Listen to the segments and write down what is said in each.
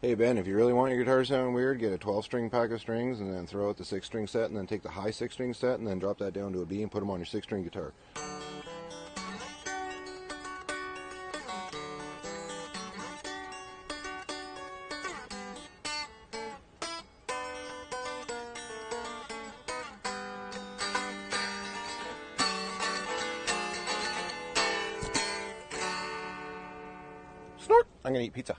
Hey Ben, if you really want your guitar to sound weird, get a 12-string pack of strings and then throw out the 6-string set and then take the high 6-string set and then drop that down to a B and put them on your 6-string guitar. Snort! I'm gonna eat pizza.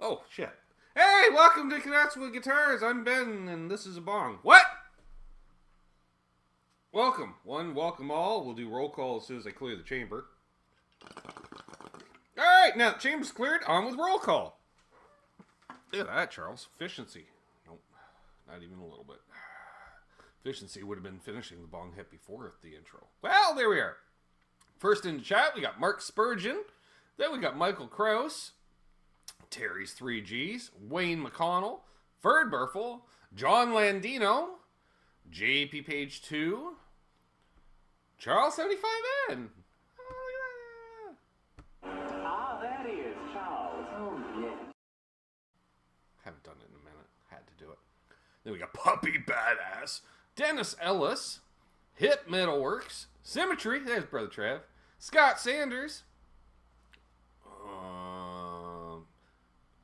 Oh, shit. Hey, welcome to Connects with Guitars. I'm Ben, and this is a bong. What? Welcome. Welcome all. We'll do roll call as soon as I clear the chamber. Alright, now the chamber's cleared. On with roll call. Look at that, Charles. Efficiency. Nope, not even a little bit. Efficiency would have been finishing the bong hit before the intro. Well, there we are. First in the chat, we got Mark Spurgeon. Then we got Michael Krause. Terry's 3Gs, Wayne McConnell, Ferd Burfel, John Landino, JP Page 2, Charles 75N. Oh, look at that. Ah, that is Charles. Oh, yeah. Haven't done it in a minute. Had to do it. Then we got Puppy Badass, Dennis Ellis, Hip Metalworks, Symmetry, there's Brother Trev, Scott Sanders,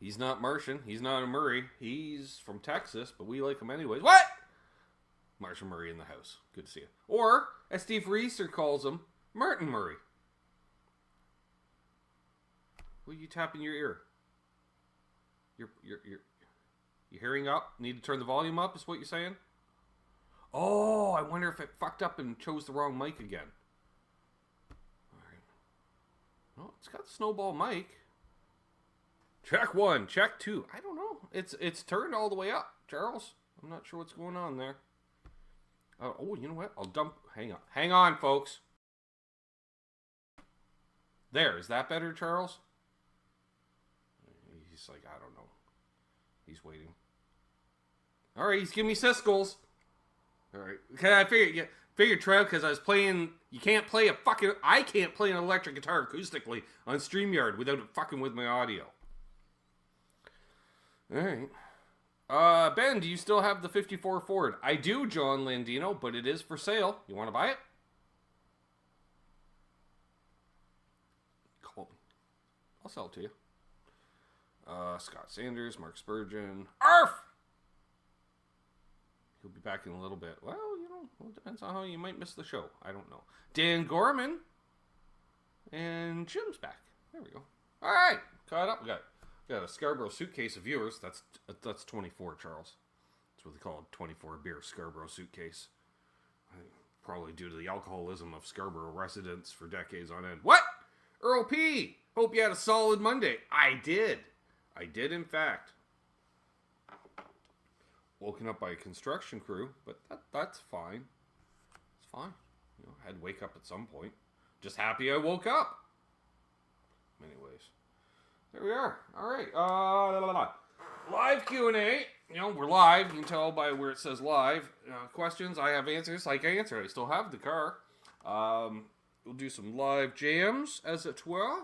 he's not Martian. He's not a Murray. He's from Texas, but we like him anyways. What? Martian Murray in the house. Good to see you. Or, as Steve Reeser calls him, Martin Murray. What are you tapping your ear? Your hearing up? Need to turn the volume up is what you're saying? Oh, I wonder if it fucked up and chose the wrong mic again. Alright. No, it's got the snowball mic. Check 1, check 2. I don't know. It's turned all the way up, Charles. I'm not sure what's going on there. Oh, you know what? I'll dump. Hang on, folks. There, is that better, Charles? He's like, I don't know. He's waiting. All right, he's giving me siscles. All right. Okay, I figured, Trev, because I was playing. You can't play I can't play an electric guitar acoustically on StreamYard without it fucking with my audio. Alright. Ben, do you still have the 54 Ford? I do, John Landino, but it is for sale. You want to buy it? Call me. I'll sell it to you. Scott Sanders, Mark Spurgeon. ARF! He'll be back in a little bit. Well, it depends on how you might miss the show. I don't know. Dan Gorman. And Jim's back. There we go. Alright. Caught up. We got a Scarborough suitcase of viewers. That's 24, Charles. That's what they call a 24 beer Scarborough suitcase. Probably due to the alcoholism of Scarborough residents for decades on end. What? Earl P. Hope you had a solid Monday. I did. In fact. Woken up by a construction crew, but that's fine. It's fine. Had to wake up at some point. Just happy I woke up. Anyways. There we are. All right. Live Q&A. We're live. You can tell by where it says live. Questions, I have answers. I can answer. I still have the car. We'll do some live jams, as it were.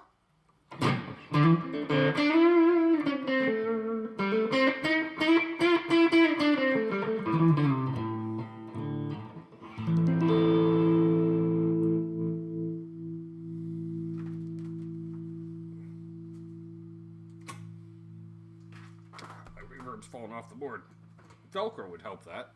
Falling off the board. Velcro would help that.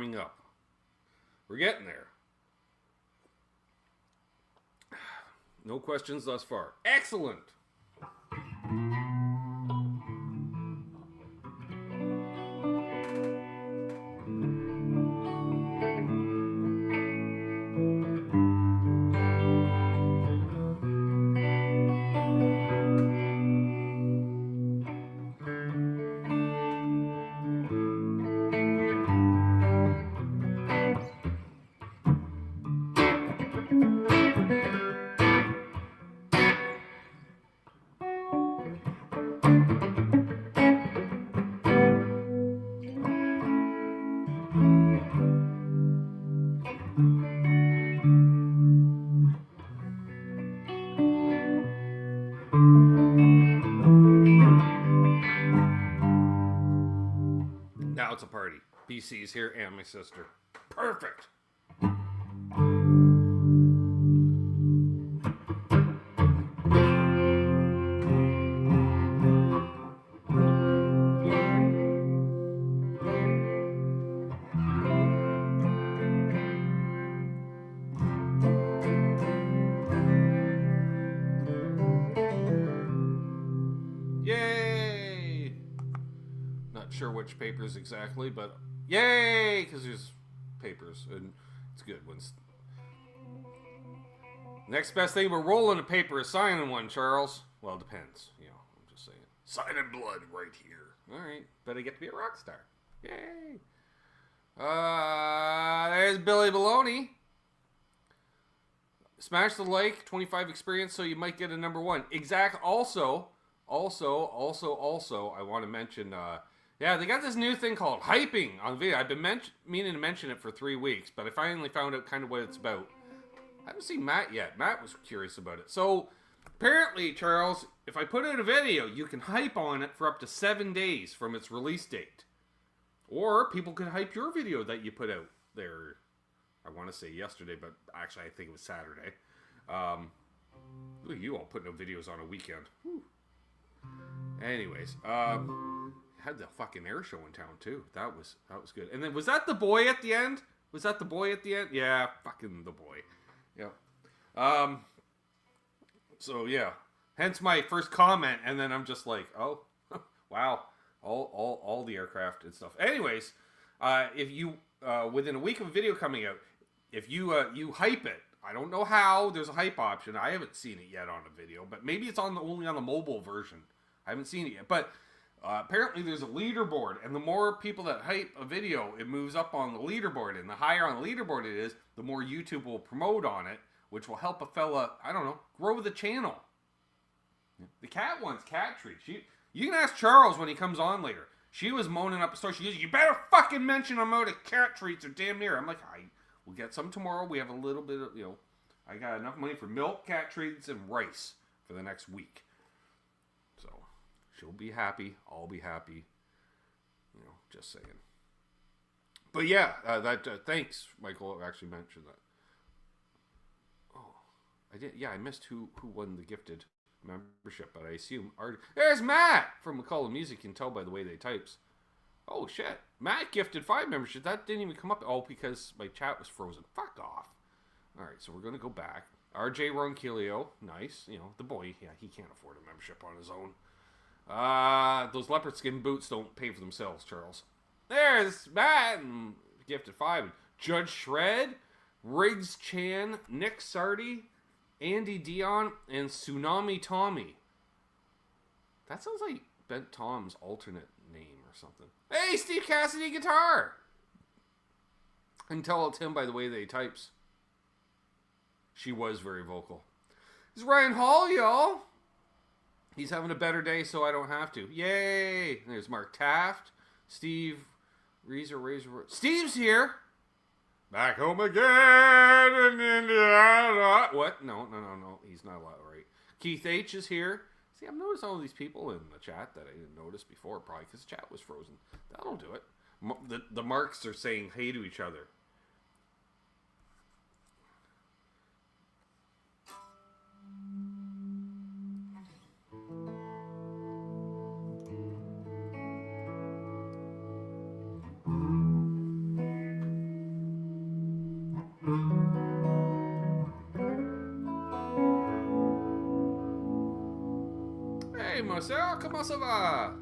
warming up. We're getting there. No questions thus far. Excellent. Now it's a party. BC's here and my sister. Perfect. Yay! Not sure which papers exactly, but yay! Because there's papers, and it's good when. Next best thing, we're rolling a paper is signing one, Charles. Well, it depends. You know, I'm just saying. Signing blood right here. All right, but I get to be a rock star. Yay! There's Billy Baloney. Smash the like, 25 experience, so you might get a number one. Exact. Also, I want to mention. Yeah, they got this new thing called hyping on video. I've been meaning to mention it for 3 weeks, but I finally found out kind of what it's about. I haven't seen Matt yet. Matt was curious about it. So, apparently, Charles, if I put out a video, you can hype on it for up to 7 days from its release date. Or people could hype your video that you put out there. I want to say yesterday, but actually I think it was Saturday. Look at you all putting out videos on a weekend. Whew. Anyways, had the fucking air show in town too. That was good. And then was that the boy at the end? Yeah, fucking the boy. Yeah. So yeah. Hence my first comment, and then I'm just like, oh, wow, all the aircraft and stuff. Anyways, if you within a week of a video coming out, if you hype it, I don't know how. There's a hype option. I haven't seen it yet on a video, but maybe it's only on the mobile version. I haven't seen it yet, but apparently there's a leaderboard, and the more people that hype a video, it moves up on the leaderboard, and the higher on the leaderboard it is, the more YouTube will promote on it, which will help a fella, I don't know, grow the channel. The cat wants cat treats. You can ask Charles when he comes on later. She was moaning up a store. She goes, you better fucking mention I'm out of cat treats or damn near. I'm like, we'll get some tomorrow. We have a little bit of, I got enough money for milk, cat treats, and rice for the next week. So, she'll be happy. I'll be happy. Just saying. But yeah, thanks, Michael, actually mentioned that. Oh, I did. Yeah, I missed who won the gifted membership, but I assume there's Matt from McCullough Music. You can tell by the way they types. Oh shit, Matt gifted 5 membership. That didn't even come up. Oh, because my chat was frozen. Fuck off. All right, so we're gonna go back. RJ Ronquillo, nice. The boy. Yeah, he can't afford a membership on his own. Those leopard skin boots don't pay for themselves, Charles. There's Matt and gifted 5. Judge Shred, Riggs Chan, Nick Sardi, Andy Dion, and Tsunami Tommy. That sounds like Bent Tom's alternate name or something. Hey, Steve Cassidy guitar! I can tell it's him by the way that he types. She was very vocal. This is Ryan Hall, y'all. He's having a better day, so I don't have to. Yay! There's Mark Taft, Steve, Razor. Steve's here! Back home again in Indiana. What? No. He's not allowed, right? Keith H is here. See, I've noticed all these people in the chat that I didn't notice before, probably because the chat was frozen. That'll do it. The marks are saying hey to each other. Hey, Marcel, comment ça va?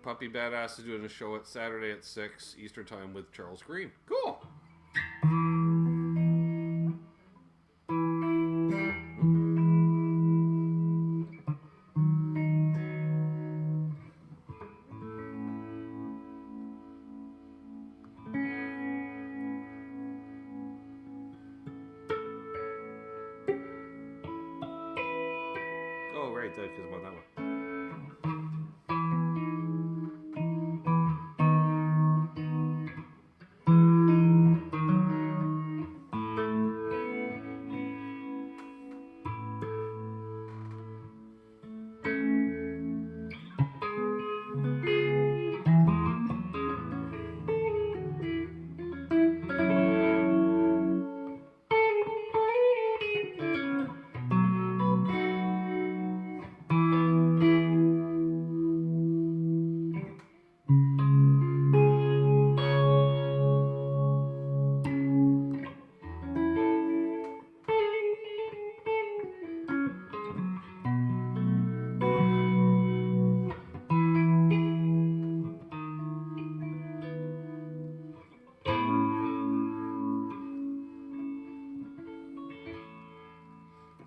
Puppy Badass is doing a show at Saturday at 6 Eastern Time with Charles Green. Cool. Oh, right, that because about that one.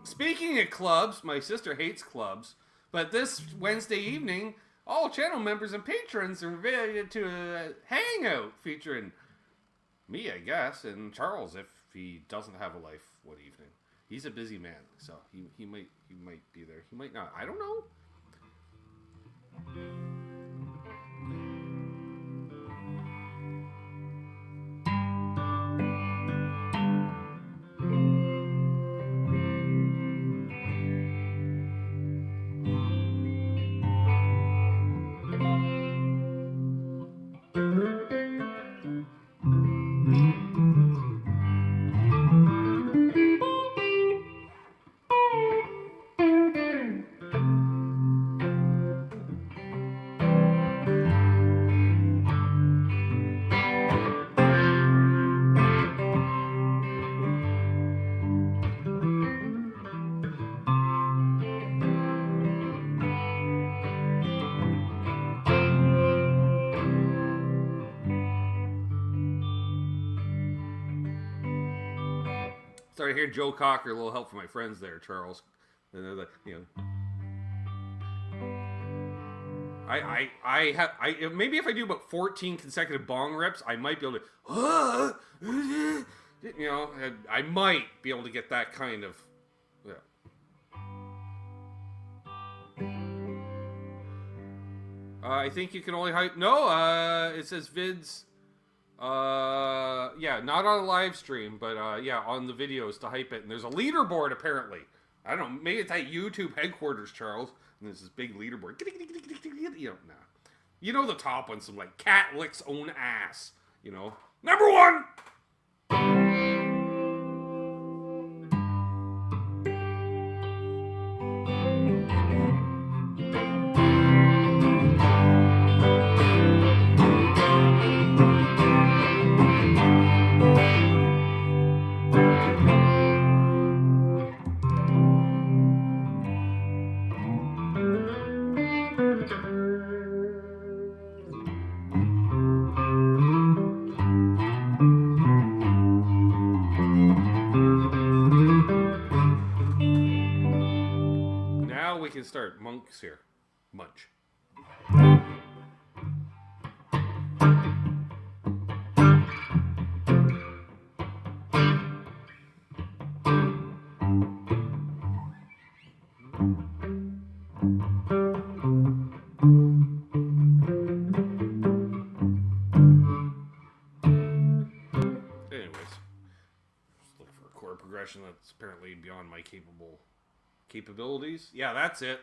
Speaking of clubs, my sister hates clubs, but this Wednesday evening, all channel members and patrons are invited to a hangout featuring me, I guess, and Charles if he doesn't have a life one evening. He's a busy man, so he might be there. He might not. I don't know. Started hearing Joe Cocker, a little help from my friends there, Charles. And they're like, you know, I maybe if I do about 14 consecutive bong reps, I might be able to, you know, I might be able to get that kind of, yeah. I think you can only hype. No, it says vids. Yeah, not on a live stream, but yeah, on the videos to hype it. And there's a leaderboard apparently. I don't know, maybe it's at YouTube headquarters, Charles. And there's this big leaderboard. You know, nah. You know the top one, some like cat licks own ass. You know, number one. We can start monks here. Munch. Anyways, just look for a chord progression that's apparently beyond my capabilities. Yeah, that's it.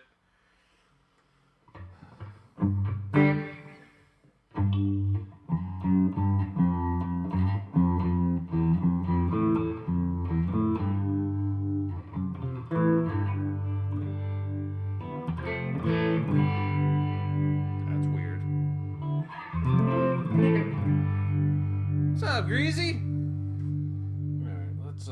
That's weird. What's up, Greasy? Alright, let's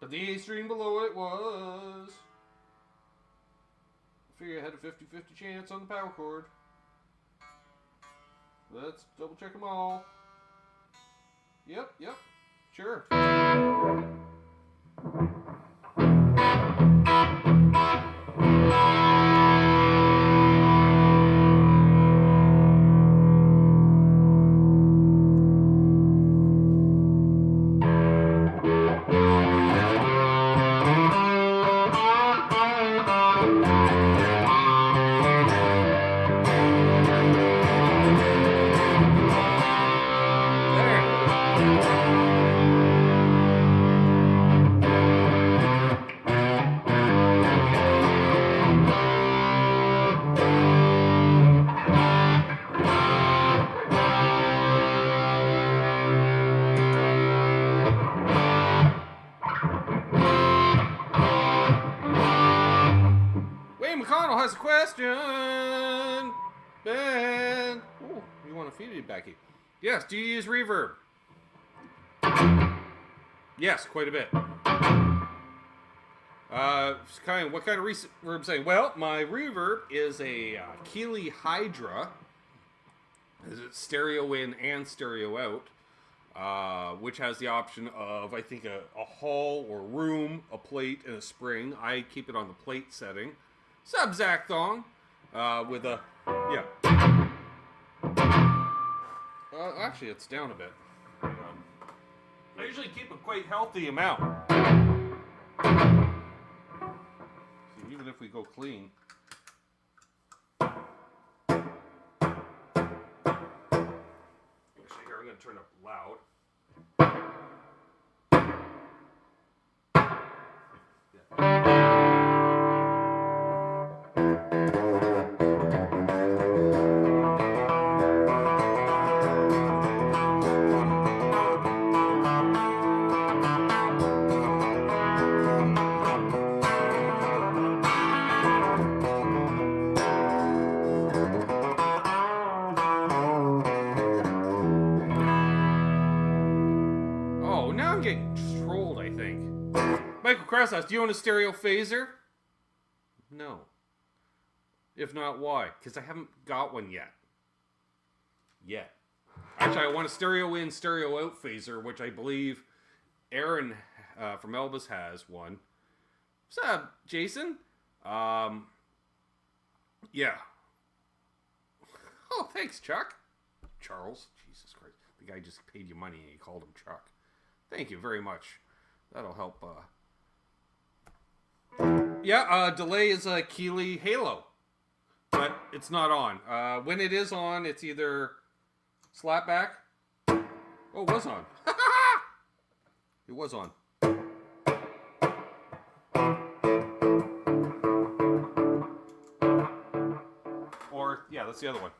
But the A string below it was... I figure I had a 50-50 chance on the power chord. Let's double check them all. Yep, sure. Has a question. Ben. Ooh, you want to feed it, Becky? Yes. Do you use reverb? Yes, quite a bit. What kind of reverb saying? Well, my reverb is a Keeley Hydra. Is it stereo in and stereo out? Which has the option of, I think, a hall or room, a plate, and a spring. I keep it on the plate setting. Sub-Zacthong, with a, yeah. Actually, it's down a bit. I usually keep a quite healthy amount. So even if we go clean. Actually, here, I'm going to turn up loud. Michael Krause asks, do you own a stereo phaser? No. If not, why? Because I haven't got one yet. Actually, I want a stereo in, stereo out phaser, which I believe Aaron from Elvis has one. What's up, Jason? Yeah. Oh, thanks, Chuck. Charles. Jesus Christ. The guy just paid you money and you called him Chuck. Thank you very much. That'll help. Delay is a Keeley Halo, but it's not on. When it is on, it's either slapback. Oh, it was on. It was on. Or, yeah, that's the other one.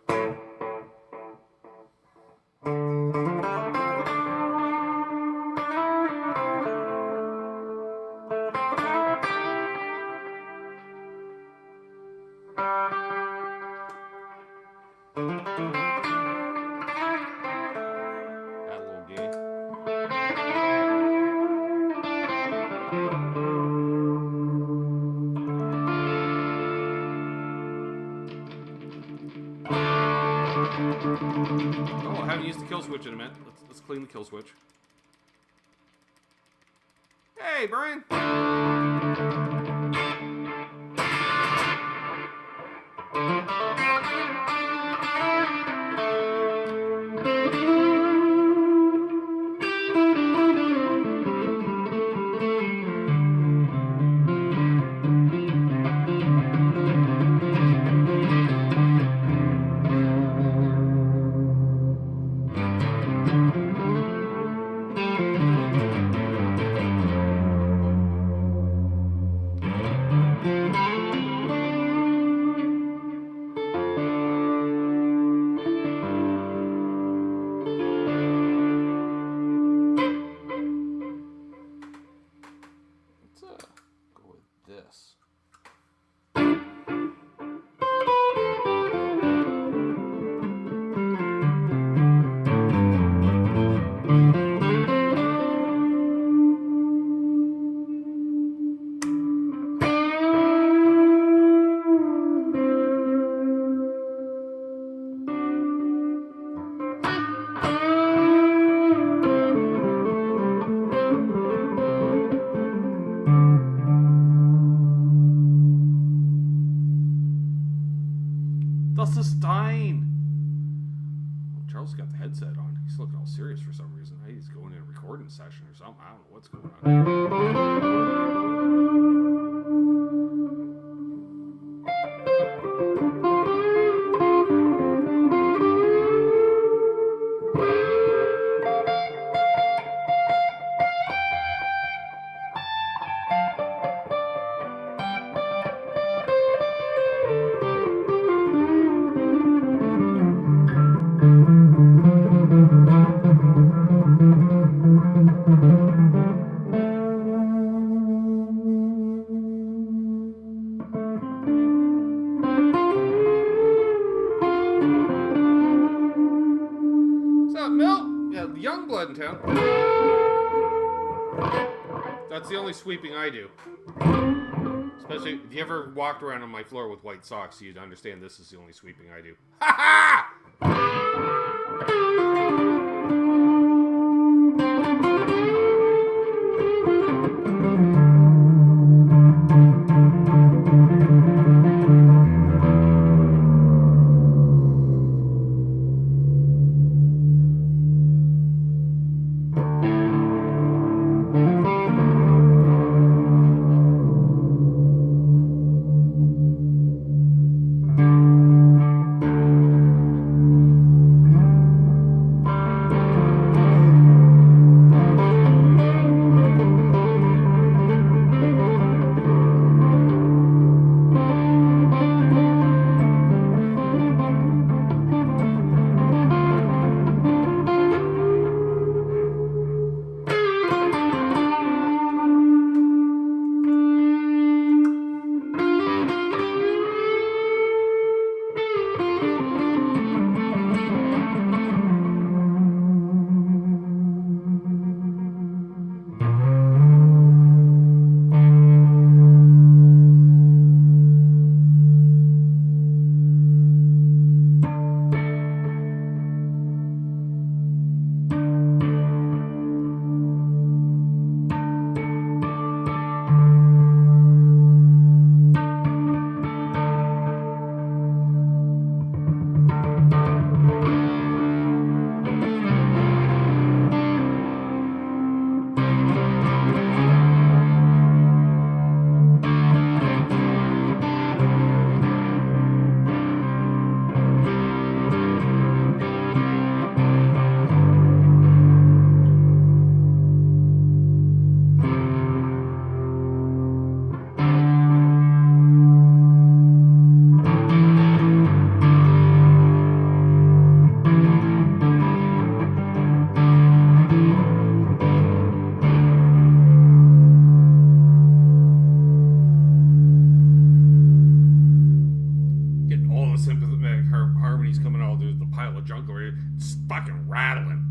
Oh, I haven't used the kill switch in a minute. Let's clean the kill switch. Hey, Brian! Stein. Well, Charles got the headset on. He's looking all serious for some reason. He's going in a recording session or something. I don't know what's going on. In town. That's the only sweeping I do. Especially if you ever walked around on my floor with white socks, you'd understand this is the only sweeping I do. Ha ha! It's fucking rattling.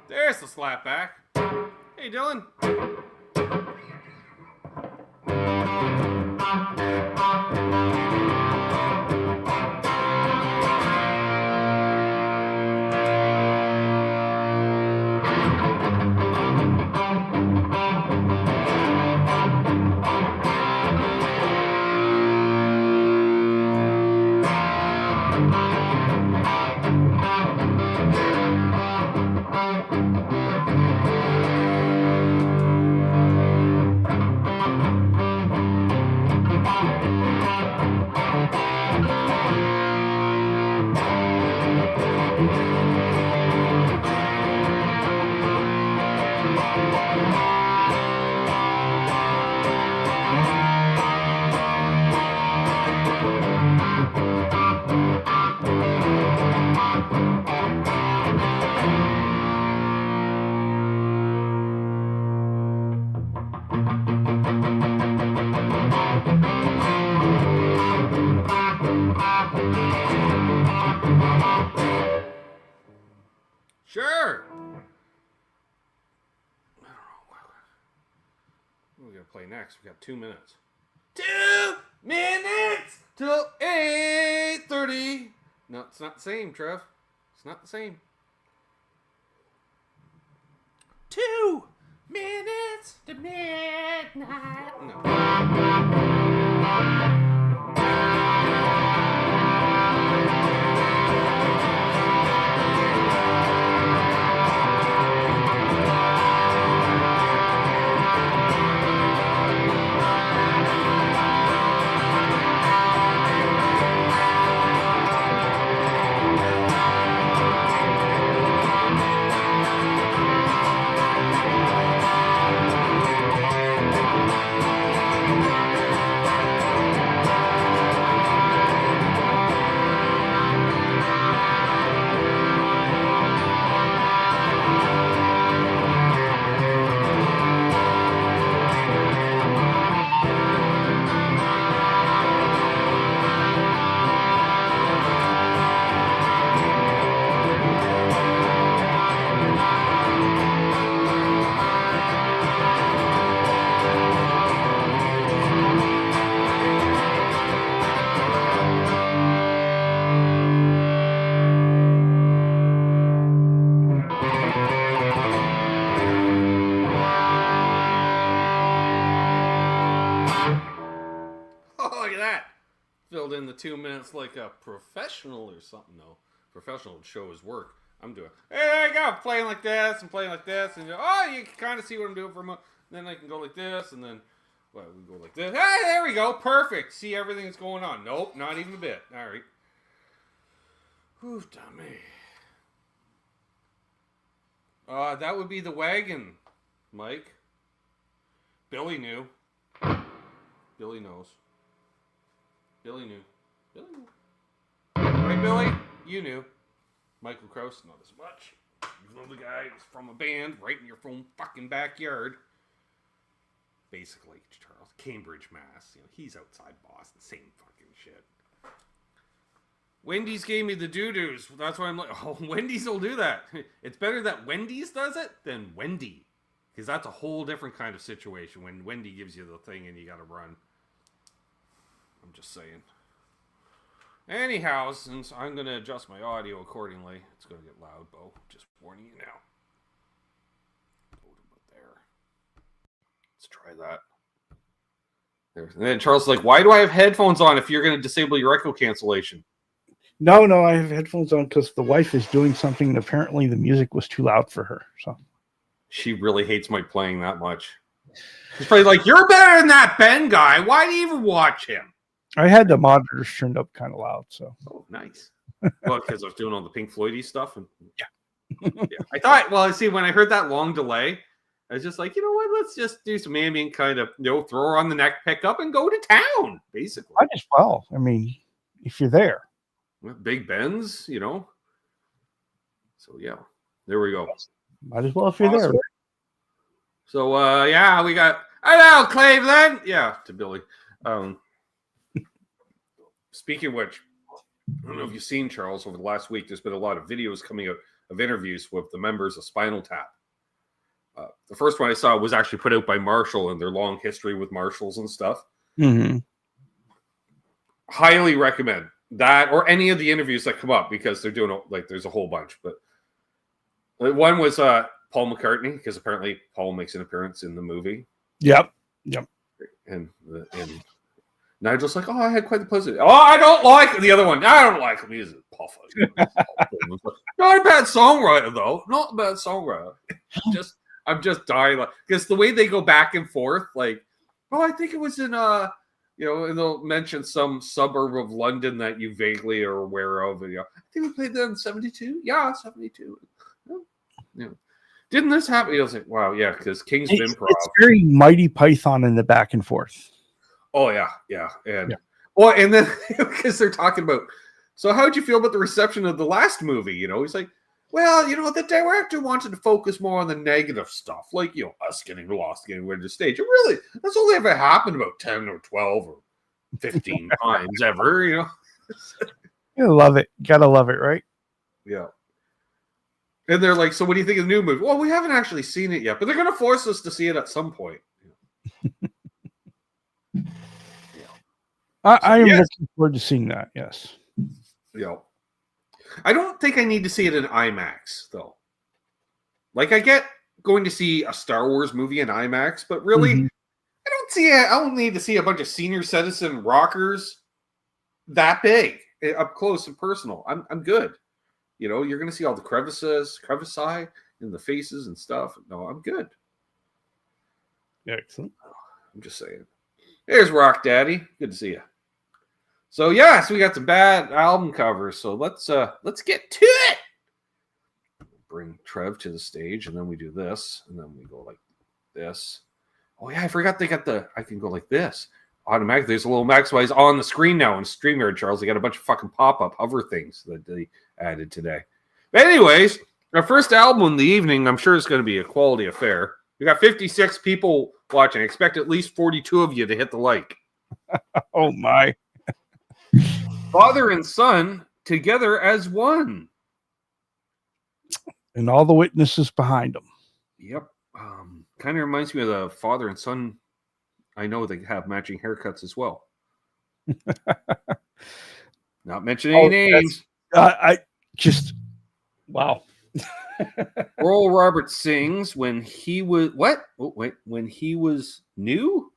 There's the slapback. Hey, Dylan. Sure. What are we going to play next? We got 2 minutes. 2 minutes till 8:30. No, it's not the same, Trev. It's not the same. 2 minutes to midnight. No. Filled in the 2 minutes like a professional or something. No, professional would show his work. I'm doing, hey, there you go, playing like this and playing like this, and oh, you can kind of see what I'm doing for a moment. Then I can go like this, and then well, we go like this. Hey, there we go, perfect. See everything that's going on. Nope, not even a bit. All right. Whew, dummy. That would be the wagon, Mike. Billy knew. Billy knows. Billy knew. Billy knew. Right, Billy? You knew. Michael Krause, not as much. You know the guy was from a band right in your own fucking backyard. Basically, Charles. Cambridge, Mass. You know, he's outside Boston. Same fucking shit. Wendy's gave me the doo-doos. That's why I'm like, oh, Wendy's will do that. It's better that Wendy's does it than Wendy. Because that's a whole different kind of situation when Wendy gives you the thing and you gotta run. I'm just saying. Anyhow, since I'm going to adjust my audio accordingly, it's going to get loud, Bo. Just warning you now. There. Let's try that. There. And then Charles is like, why do I have headphones on if you're going to disable your echo cancellation? No, I have headphones on because the wife is doing something and apparently the music was too loud for her. So she really hates my playing that much. She's probably like, you're better than that Ben guy. Why do you even watch him? I had the monitors turned up kind of loud. So nice. Well, because I was doing all the Pink Floydy stuff. And yeah. Yeah. I thought, well, see, when I heard that long delay, I was just like, you know what? Let's just do some ambient kind of, throw her on the neck pickup and go to town, basically. Might as well. I mean, if you're there. Big Ben's, So, yeah. There we go. Might as well if you're there. So, yeah, we got, hello, Cleveland. Yeah, to Billy. Speaking of which, I don't know if you've seen, Charles, over the last week, there's been a lot of videos coming out of interviews with the members of Spinal Tap. The first one I saw was actually put out by Marshall and their long history with Marshalls and stuff. Mm-hmm. Highly recommend that or any of the interviews that come up because they're doing, there's a whole bunch. But one was Paul McCartney, because apparently Paul makes an appearance in the movie. Yep. And Nigel's like, oh, I had quite the pleasure. Oh, I don't like the other one. I don't like him. He's Puffa. Not a bad songwriter, though. Not a bad songwriter. I'm just dying because the way they go back and forth, like, oh, I think it was in and they'll mention some suburb of London that you vaguely are aware of. And, I think we played that in 72. Yeah, 72. Yeah. Didn't this happen? I was like, wow, yeah, because King's Improv. It's very Mighty Python in the back and forth. Oh, yeah. Well, and then because they're talking about, so how'd you feel about the reception of the last movie? He's like, well, the director wanted to focus more on the negative stuff, like, us getting lost, getting rid of the stage. And really, that's only ever happened about 10 or 12 or 15 times ever, You love it. Gotta love it, right? Yeah. And they're like, so what do you think of the new movie? Well, we haven't actually seen it yet, but they're going to force us to see it at some point. I am looking forward to seeing that, yes. Yeah. I don't think I need to see it in IMAX, though. Like, I get going to see a Star Wars movie in IMAX, but really, I don't need to see a bunch of senior citizen rockers that big, up close and personal. I'm good. You're going to see all the crevici in the faces and stuff. No, I'm good. Excellent. I'm just saying. There's Rock Daddy. Good to see you. So we got some bad album covers. So let's get to it. Bring Trev to the stage, and then we do this, and then we go like this. Oh yeah, I forgot they got I can go like this automatically. There's a little maximize on the screen now in StreamYard, Charles. They got a bunch of fucking pop-up hover things that they added today. But anyways, our first album in the evening, I'm sure it's going to be a quality affair. We got 56 people watching. I expect at least 42 of you to hit the like. Oh my. Father and son together as one. And all the witnesses behind them. Yep. Kind of reminds me of the father and son. I know they have matching haircuts as well. Not mentioning any names. I just, wow. Earl Roberts sings when he was, what? Oh, wait, when he was new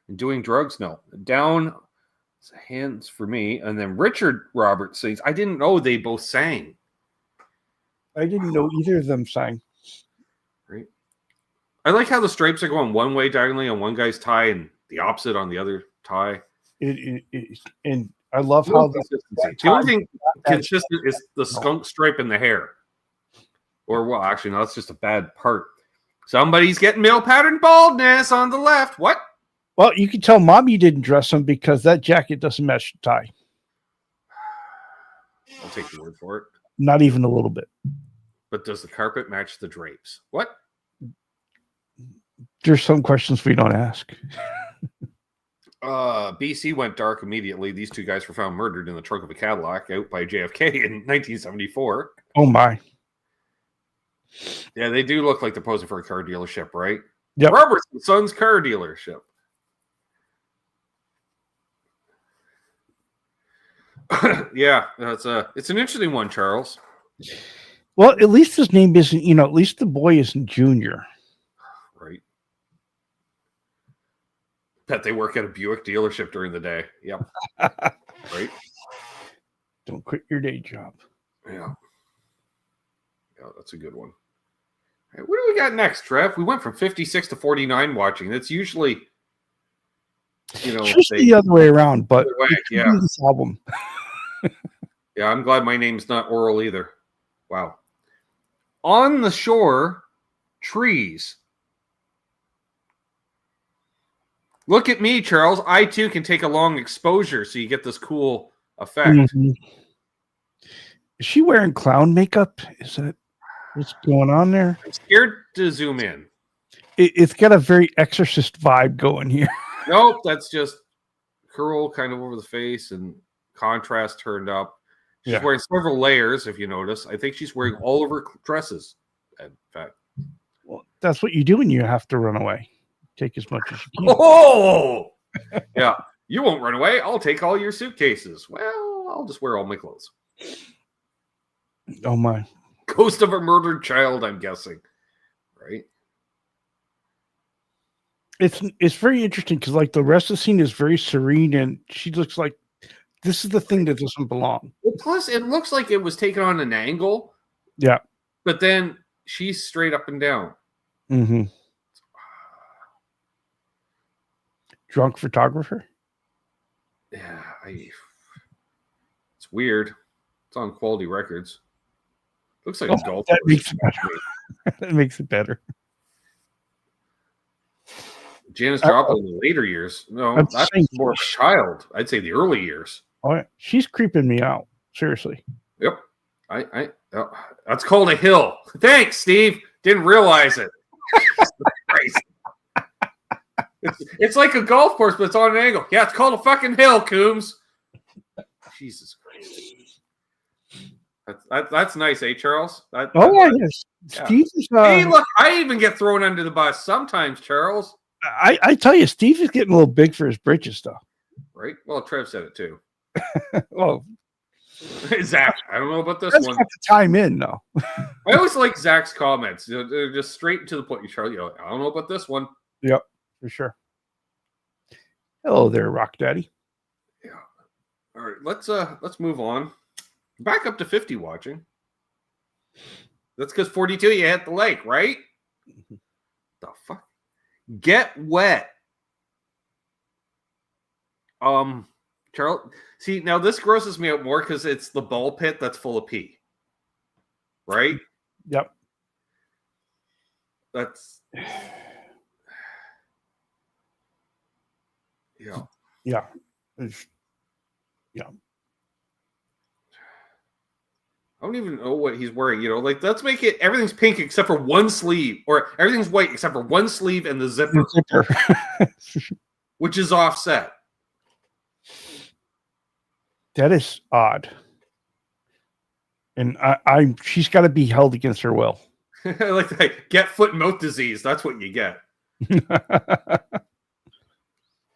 and doing drugs? No. Down hands for me. And then Richard Roberts sings. I didn't know they both sang. I didn't know either of them sang. Right. I like how the stripes are going one way diagonally on one guy's tie and the opposite on the other tie. And I love how the only thing consistent is the skunk stripe in the hair. Or, well, actually, no, that's just a bad part. Somebody's getting male pattern baldness on the left. What? Well, you can tell Mommy didn't dress him because that jacket doesn't match the tie. I'll take your word for it. Not even a little bit. But does the carpet match the drapes? What? There's some questions we don't ask. BC went dark immediately. These two guys were found murdered in the trunk of a Cadillac out by JFK in 1974. Oh, my. Yeah, they do look like they're posing for a car dealership, right? Yep. Roberts and Sons car dealership. Yeah, it's an interesting one, Charles. Well, at least his name isn't, at least the boy isn't Junior. Right. Bet they work at a Buick dealership during the day. Yep. Right. Don't quit your day job. Yeah. Yeah, that's a good one. All right, what do we got next, Trev? We went from 56 to 49 watching. That's usually, it's the other way around, but yeah. This album. Yeah, I'm glad my name's not Oral either. Wow. On the Shore, Trees. Look at me, Charles. I too can take a long exposure so you get this cool effect. Mm-hmm. Is she wearing clown makeup? Is that what's going on there? I'm scared to zoom in. It's got a very Exorcist vibe going here. Nope, that's just curl kind of over the face and contrast turned up. She's wearing several layers, if you notice. I think she's wearing all of her dresses, in fact. Well, that's what you do when you have to run away. Take as much as you can. Oh! Yeah, you won't run away. I'll take all your suitcases. Well, I'll just wear all my clothes. Oh, my. Ghost of a murdered child, I'm guessing. Right? It's very interesting because, like, the rest of the scene is very serene, and she looks like This is the thing that doesn't belong. Well, plus, it looks like it was taken on an angle. Yeah. But then she's straight up and down. Mm-hmm. Drunk photographer? Yeah, it's weird. It's on Quality Records. Looks like a golf. That makes it better. That makes it better. Janis Joplin in the later years. No, that's more child. I'd say the early years. Oh, yeah. She's creeping me out. Seriously. Yep. That's called a hill. Thanks, Steve. Didn't realize it. It's like a golf course, but it's on an angle. Yeah, it's called a fucking hill, Coombs. Jesus Christ. That's nice, eh, Charles? Yes. Yeah. Steve is, hey, look, I even get thrown under the bus sometimes, Charles. I tell you, Steve is getting a little big for his britches, though. Right? Well, Trev said it too. Well, Zach, I don't know about this that's one. got the time in, though. I always like Zach's comments. They're just straight to the point. Charlie, I don't know about this one. Yep, for sure. Hello there, Rock Daddy. Yeah. All right, let's move on. Back up to 50 watching. That's because 42 you hit the lake, right? The fuck? Get wet. Charles, see, now this grosses me out more because it's the ball pit that's full of pee. Right? Yep. That's yeah. Yeah. I don't even know what he's wearing. Like, let's make it everything's pink except for one sleeve, or everything's white except for one sleeve and the zipper. Which is offset. That is odd. And she's got to be held against her will. Like that, get foot and mouth disease. That's what you get.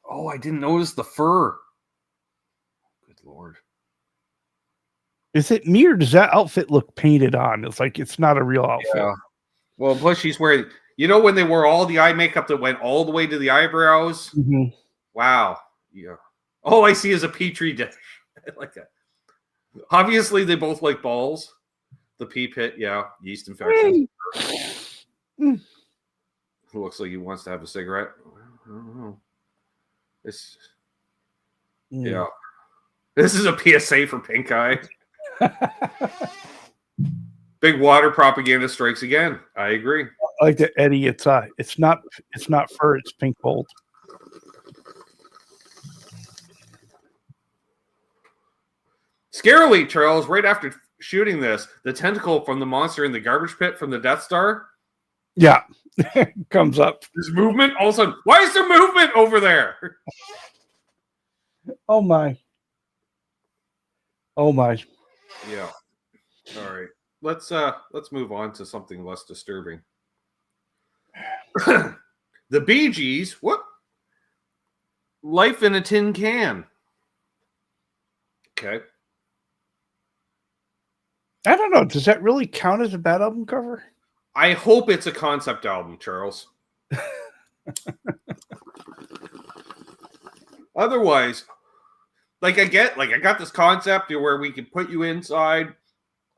Oh, I didn't notice the fur. Good Lord. Is it me or does that outfit look painted on? It's like it's not a real outfit. Yeah. Well, plus she's wearing, when they wore all the eye makeup that went all the way to the eyebrows? Mm-hmm. Wow. Yeah. All I see is a petri dish. I like that. Obviously, they both like balls. The pea pit, yeah. Yeast infection. Mm. Looks like he wants to have a cigarette. I don't know. Yeah. This is a PSA for pink eye. Big water propaganda strikes again. I agree. I like that, Eddie. It's not fur. It's pink gold. Scarily, Charles, right after shooting this, the tentacle from the monster in the garbage pit from the Death Star. Yeah, comes up. There's movement. All of a sudden, why is there movement over there? Oh my. Yeah. All right. Let's move on to something less disturbing. The Bee Gees. What? Life in a Tin Can. Okay. I don't know. Does that really count as a bad album cover? I hope it's a concept album, Charles. Otherwise, I got this concept where we can put you inside.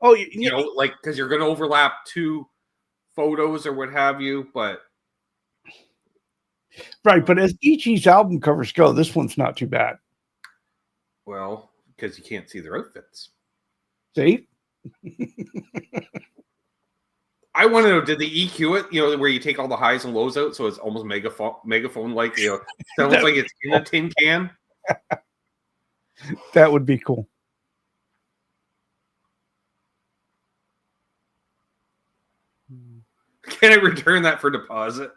Oh, because you're going to overlap two photos or what have you, but right. But as EG's album covers go, this one's not too bad. Well, because you can't see their outfits. See? I want to know, did they EQ it, where you take all the highs and lows out so it's almost megaphone like, sounds like it's in a tin can? That would be cool. Can I return that for deposit?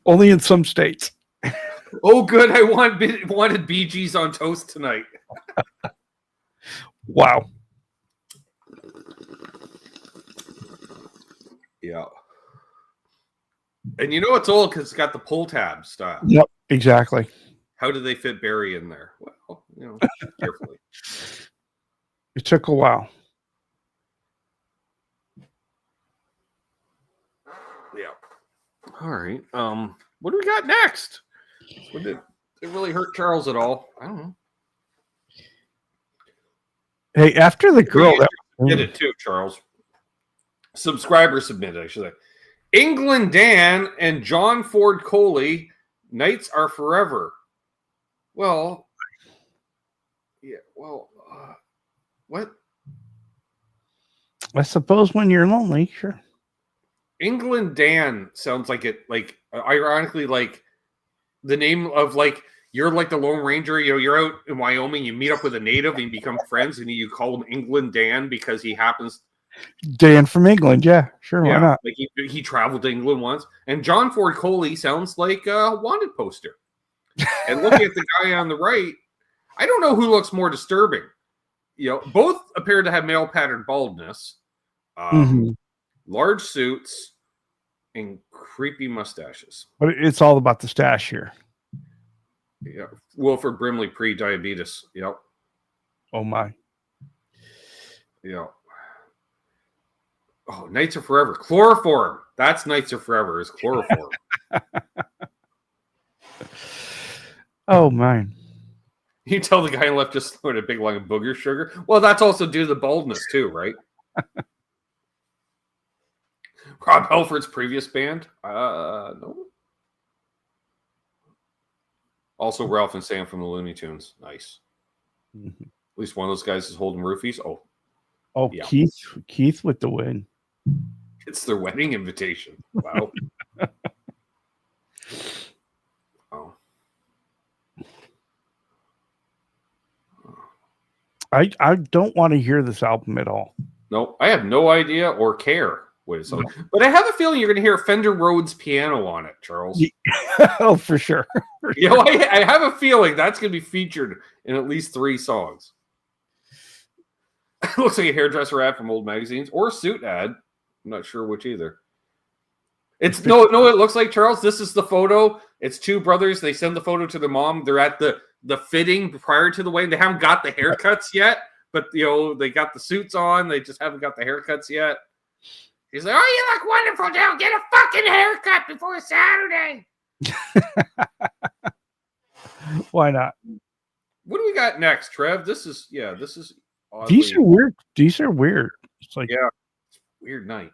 Only in some states. Oh, good. I wanted BGs on toast tonight. Wow. Yeah. And it's old because it's got the pull tab style. Yep, exactly. How do they fit Barry in there? Well, carefully. It took a while. Yeah. All right. What do we got next? it really hurt Charles at all. I don't know. Hey, after the girl that did it too, Charles. Subscriber submitted, I should say. England Dan and John Ford Coley, Nights Are Forever. Well, yeah, well, what? I suppose when you're lonely, sure. England Dan sounds like it, like, ironically, like the name of, like, you're like the Lone Ranger, you know, you're out in Wyoming, you meet up with a native and you become friends and you call him England Dan because he happens. Dan from England, yeah, sure, Yeah, why not? like he traveled to England once. And John Ford Coley sounds like a wanted poster. And looking at the guy on the right, I don't know who looks more disturbing. You know, both appear to have male pattern baldness, large suits, and creepy mustaches. But it's all about the stash here. Yeah, Wilford Brimley pre-diabetes. Yep. Oh my. Yeah. Oh, Nights Are Forever. Chloroform. That's Nights Are Forever. Is chloroform. Oh man. You tell the guy on the left just snorted a big line of booger sugar. Well, that's also due to the baldness too, right? Rob Halford's previous band. No. Also, Ralph and Sam from the Looney Tunes. Nice. At least one of those guys is holding roofies. Oh, yeah. Keith with the win. It's their wedding invitation. Wow. Oh. I don't want to hear this album at all. No, I have no idea or care what it's on. But I have a feeling you're going to hear Fender Rhodes piano on it, Charles. Oh, for sure. You know, I have a feeling that's going to be featured in at least 3 songs. It looks like a hairdresser ad from old magazines or a suit ad. I'm not sure which either. It's no, it looks like, Charles, this is the photo. It's 2 brothers. They send the photo to their mom. They're at the fitting prior to the wedding. They haven't got the haircuts yet, but, you know, they got the suits on. They just haven't got the haircuts yet. He's like, oh, you look wonderful, Dale. Get a fucking haircut before Saturday. Why not? What do we got next, Trev? This is oddly, These are weird. These are weird. It's like, yeah, it's a weird night.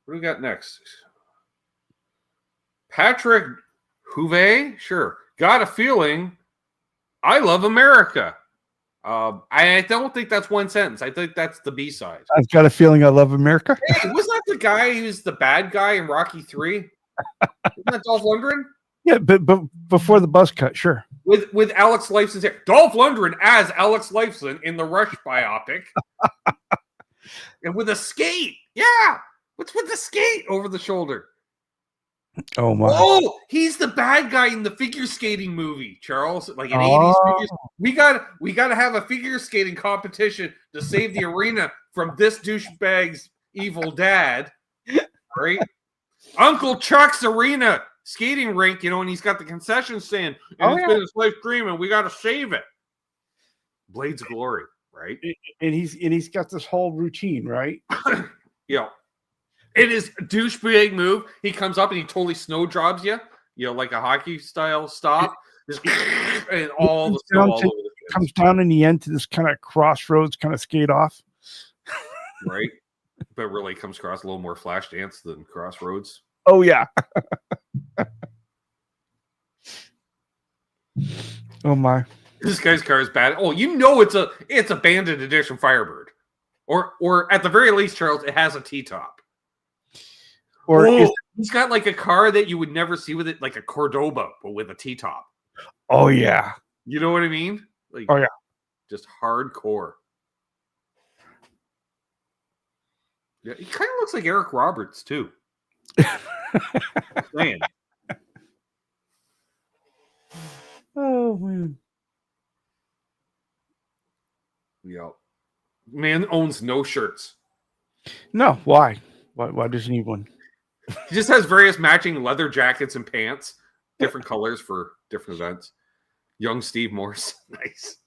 What do we got next? Patrick Huvet, sure. Got a Feeling. I Love America. I don't think that's one sentence. I think that's the B-side. I've got a feeling I love America. Hey, was that the guy who's the bad guy in Rocky 3? Isn't that Dolph Lundgren? Yeah, but before the buzz cut, sure. With Alex Lifeson's hair. Dolph Lundgren as Alex Lifeson in the Rush biopic. And with a skate. Yeah. What's with the skate over the shoulder? Oh my! Oh, he's the bad guy in the figure skating movie, Charles. Like an 80s figure. We got to have a figure skating competition to save the arena from this douchebag's evil dad. Right? Uncle Chuck's arena skating rink, you know, and he's got the concession stand, and it's been his life dream, and we got to save it. Blades of Glory, right? And he's got this whole routine, right? Yeah. It is a douchebag move. He comes up and he totally snow jobs you, like a hockey style stop. And all the snow all over the place. Comes down in the end to this kind of crossroads, kind of skate off. Right. But really comes across a little more flash dance than Crossroads. Oh yeah. Oh my. This guy's car is bad. Oh, you know it's a Bandit Edition Firebird. Or at the very least, Charles, it has a T-top. Or he's got like a car that you would never see with it, like a Cordoba, but with a T-top. Oh yeah. You know what I mean? Like, oh yeah. Just hardcore. Yeah, he kind of looks like Eric Roberts too. Man. Oh man. Yeah. Man owns no shirts. No, why? Why does he need one? He just has various matching leather jackets and pants, different colors for different events. Young Steve Morse. Nice.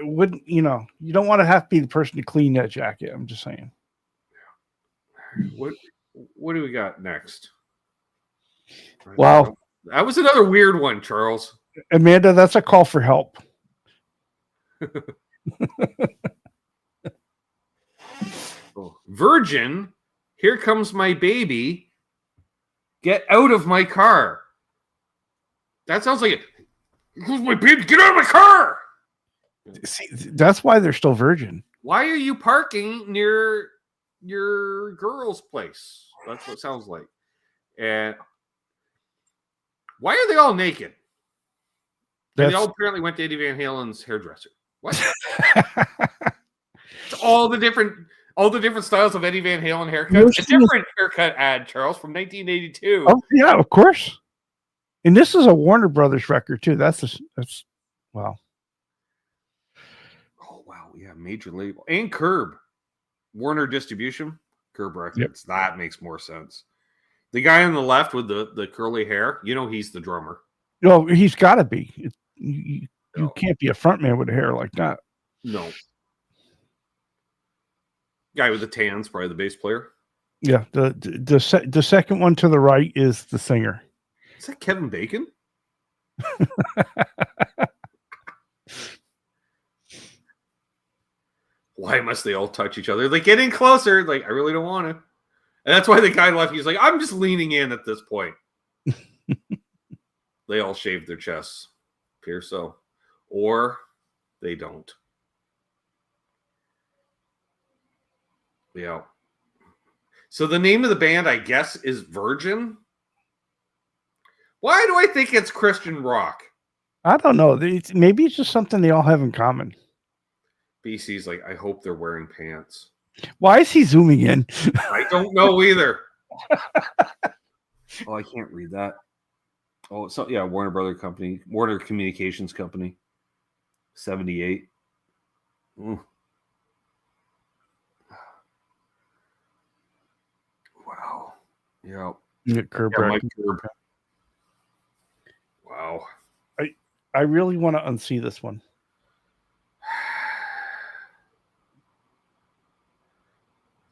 Wouldn't you don't want to have to be the person to clean that jacket. I'm just saying. What do we got next? Wow. That was another weird one, Charles. Amanda, that's a call for help. Virgin, here comes my baby. Get out of my car. That sounds like it. Here comes my baby. Get out of my car. See, that's why they're still virgin. Why are you parking near your girl's place? That's what it sounds like. And why are they all naked? And they all apparently went to Eddie Van Halen's hairdresser. What? It's all the different styles of Eddie Van Halen haircuts. A different haircut ad, Charles, from 1982. Oh yeah, of course. And this is a Warner Brothers record too. That's wow. Oh wow, yeah, major label and Curb, Warner Distribution, Curb Records. Yep. That makes more sense. The guy on the left with the curly hair, he's the drummer. No, he's got to be. You can't be a frontman with a hair like that. No. Guy with the tan's probably the bass player. Yeah, the second one to the right is the singer. Is that Kevin Bacon? Why must they all touch each other? Like, getting closer. Like, I really don't want to. And that's why the guy left. He's like, I'm just leaning in at this point. They all shave their chests. Appear so. Or they don't. Yeah. So the name of the band, I guess, is Virgin. Why do I think it's Christian rock? I don't know. Maybe it's just something they all have in common. BC's like, I hope they're wearing pants. Why is he zooming in? I don't know either. Oh, I can't read that. Oh, so yeah, Warner Communications Company. 78. Ooh. Wow. Yeah. Curb. Wow. I really want to unsee this one.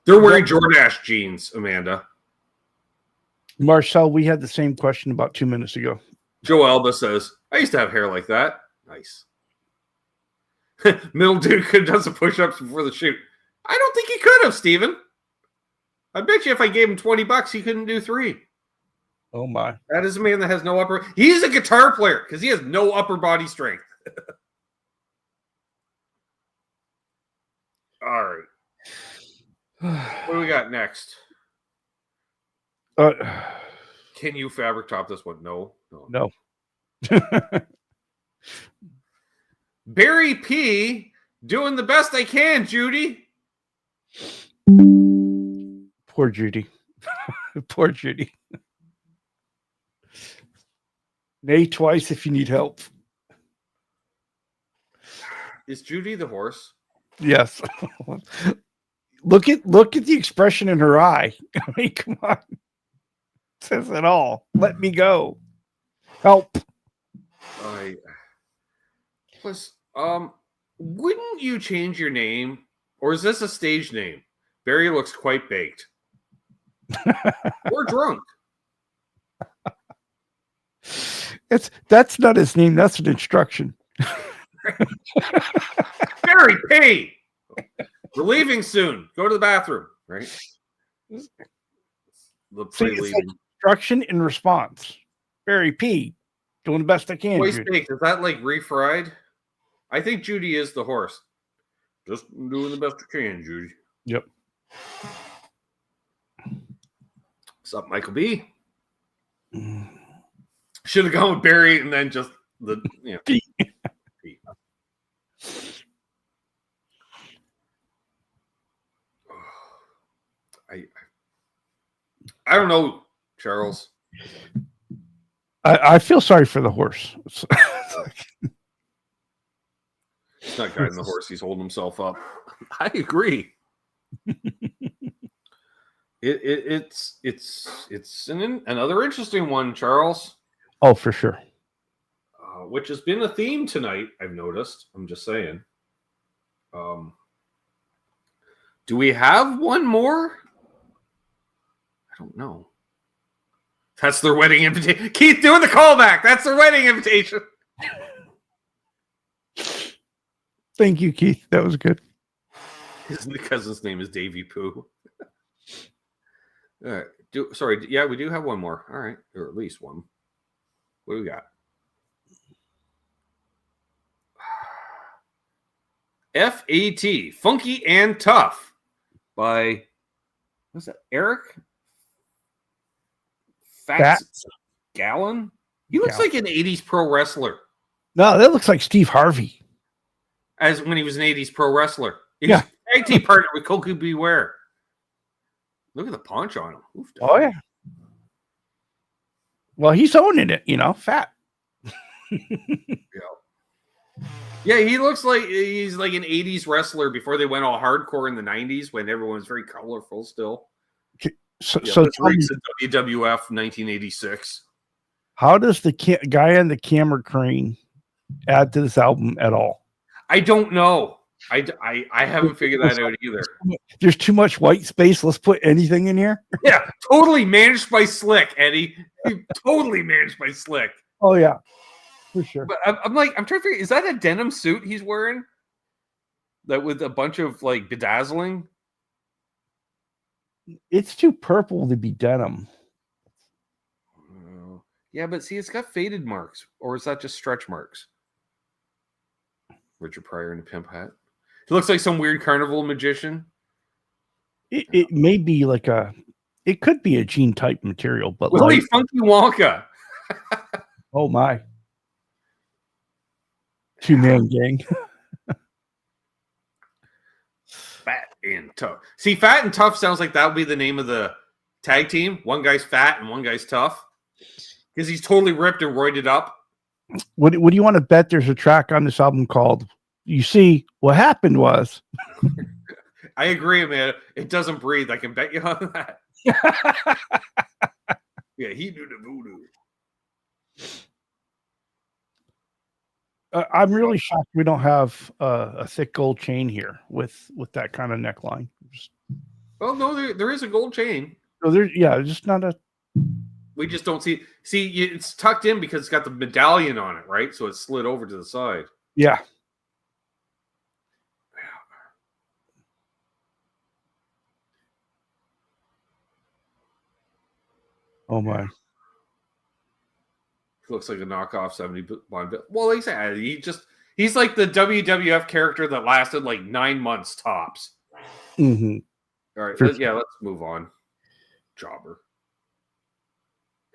They're wearing Jordache jeans, Amanda. Marcel, we had the same question about 2 minutes ago. Joe Alba says, I used to have hair like that. Nice. Middle dude could have done some push-ups before the shoot. I don't think he could have, Steven. I bet you if I gave him $20, he couldn't do 3. Oh, my. That is a man that has no upper... He's a guitar player because he has no upper body strength. All right. What do we got next? Can you fabric top this one? No. Barry P. doing the best I can, Judy. Poor Judy. Poor Judy. Nay twice if you need help. Is Judy the horse? Yes. Look at the expression in her eye. I mean, come on. It says it all. Let me go. Help. Wouldn't you change your name? Or is this a stage name? Barry looks quite baked. Or drunk. That's not his name. That's an instruction. Barry P. We're leaving soon. Go to the bathroom, right? Instruction in response. Barry P. Doing the best I can. Voice baked. Is that like refried? I think Judy is the horse. Just doing the best I can, Judy. Yep. What's up, Michael B? Should have gone with Barry and then just the P. I don't know, Charles. I feel sorry for the horse. He's not guiding the horse; he's holding himself up. I agree. It's another interesting one, Charles. Oh, for sure. Which has been a theme tonight. I've noticed. I'm just saying. Do we have one more? I don't know. That's their wedding invitation. Keith doing the callback. That's their wedding invitation. Thank you, Keith. That was good. His cousin's name is Davy Pooh. All right. We do have one more. All right, or at least one. What do we got? FAT, Funky and Tough, by what's that? Eric Fats Gallon. He looks like an '80s pro wrestler. No, that looks like Steve Harvey. As when he was an '80s pro wrestler. He's Yeah. tag team partner with Coco Beware. Look at the punch on him. Oof, Oh yeah. Well, he's owning it, fat. Yeah, he looks like he's like an '80s wrestler before they went all hardcore in the '90s when everyone was very colorful still. So this reeks of WWF 1986. How does the guy on the camera crane add to this album at all? I don't know. I haven't figured that out either. There's too much white space. Let's put anything in here. Yeah, totally managed by Slick, Eddie. Totally managed by Slick. Oh yeah, for sure. But I'm trying to figure, is that a denim suit he's wearing? That with a bunch of like bedazzling? It's too purple to be denim. Yeah, but see, it's got faded marks, or is that just stretch marks? Richard Pryor in a pimp hat. He looks like some weird carnival magician. It may be like it could be a jean type material, but Willy Funky Wonka. Oh my. 2-man gang. Fat and Tough. See, Fat and Tough sounds like that would be the name of the tag team. One guy's fat and one guy's tough. Because he's totally ripped and roided up. What do you want to bet there's a track on this album called You See What Happened Was? I agree, man. It doesn't breathe. I can bet you on that. Yeah, he knew the voodoo. I'm really shocked we don't have a thick gold chain here with that kind of neckline. Well, no, there is a gold chain. So just not a. We just don't see. See, it's tucked in because it's got the medallion on it, right? So it's slid over to the side. Yeah. Oh my. Looks like a knockoff 70 Bond. Well, like I said, he's like the WWF character that lasted like 9 months tops. Mm-hmm. All right, let's move on. Jobber.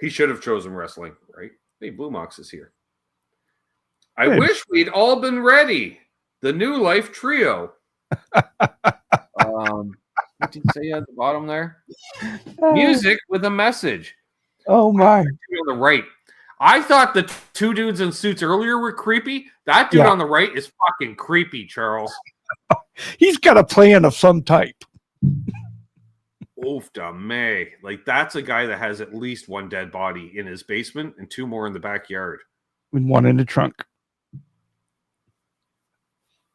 He should have chosen wrestling, right? Hey, Blue Mox is here. I wish we'd all been ready. The New Life Trio. What did you say at the bottom there? Music with a message. Oh my! On the right. I thought the two dudes in suits earlier were creepy. That dude on the right is fucking creepy, Charles. He's got a plan of some type. Oof da May. Like, that's a guy that has at least one dead body in his basement and 2 more in the backyard. And 1 in the trunk.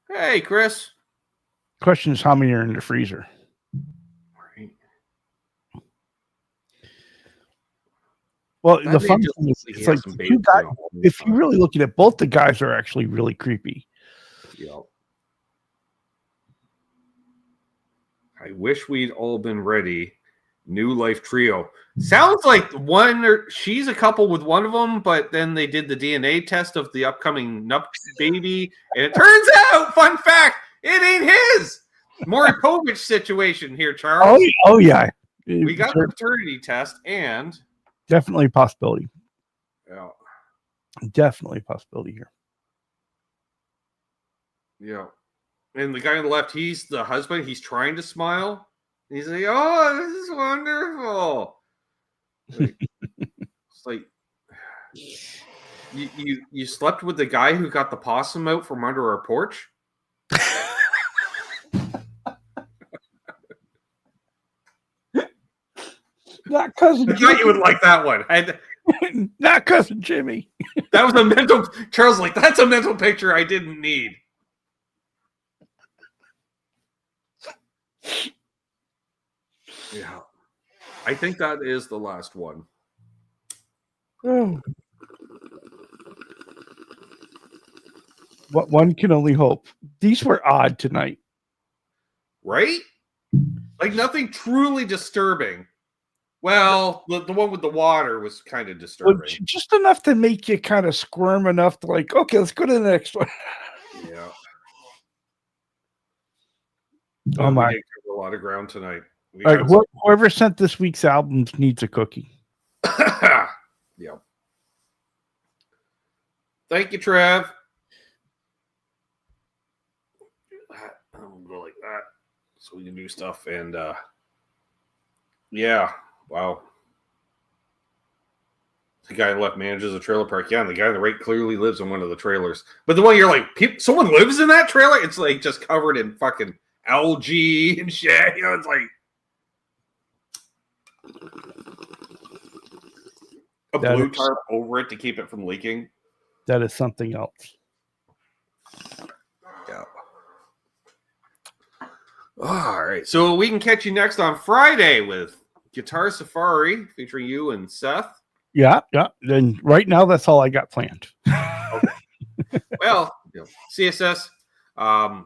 Hey, Chris. Question is how many are in the freezer? Right. Well, the fun thing is, it's like if you really look at it, both the guys are actually really creepy. Yep. I wish we'd all been ready. New Life Trio. Sounds like she's a couple with one of them, but then they did the DNA test of the upcoming Nup baby, and it turns out, fun fact, it ain't his. Maury Povich situation here, Charles. Oh yeah. We got the paternity test, and definitely a possibility. Yeah. Definitely a possibility here. Yeah. And the guy on the left, he's the husband. He's trying to smile. He's like, "Oh, this is wonderful." It's like you slept with the guy who got the possum out from under our porch. Not cousin. I thought you would like that one. Not cousin Jimmy. That was a mental. Charles, like, that's a mental picture I didn't need. Yeah, I think that is the last one. Oh. What one can only hope. These were odd tonight. Right? Like nothing truly disturbing. Well, the one with the water was kind of disturbing. Well, just enough to make you kind of squirm enough to like, okay, let's go to the next one. Yeah. Oh my! We did cover a lot of ground tonight. All right, whoever sent this week's albums needs a cookie. Yeah. Thank you, Trev. I'm gonna go like that so we can do stuff. And yeah, wow. The guy on the left manages a trailer park. Yeah, and the guy on the right clearly lives in one of the trailers. But the one you're like, someone lives in that trailer? It's like just covered in fucking algae and shit. You know, it's like a blue tarp over it to keep it from leaking. That is something else. Yeah. All right. So we can catch you next on Friday with Guitar Safari featuring you and Seth. Yeah. Then right now, that's all I got planned. Okay. Well, CSS. I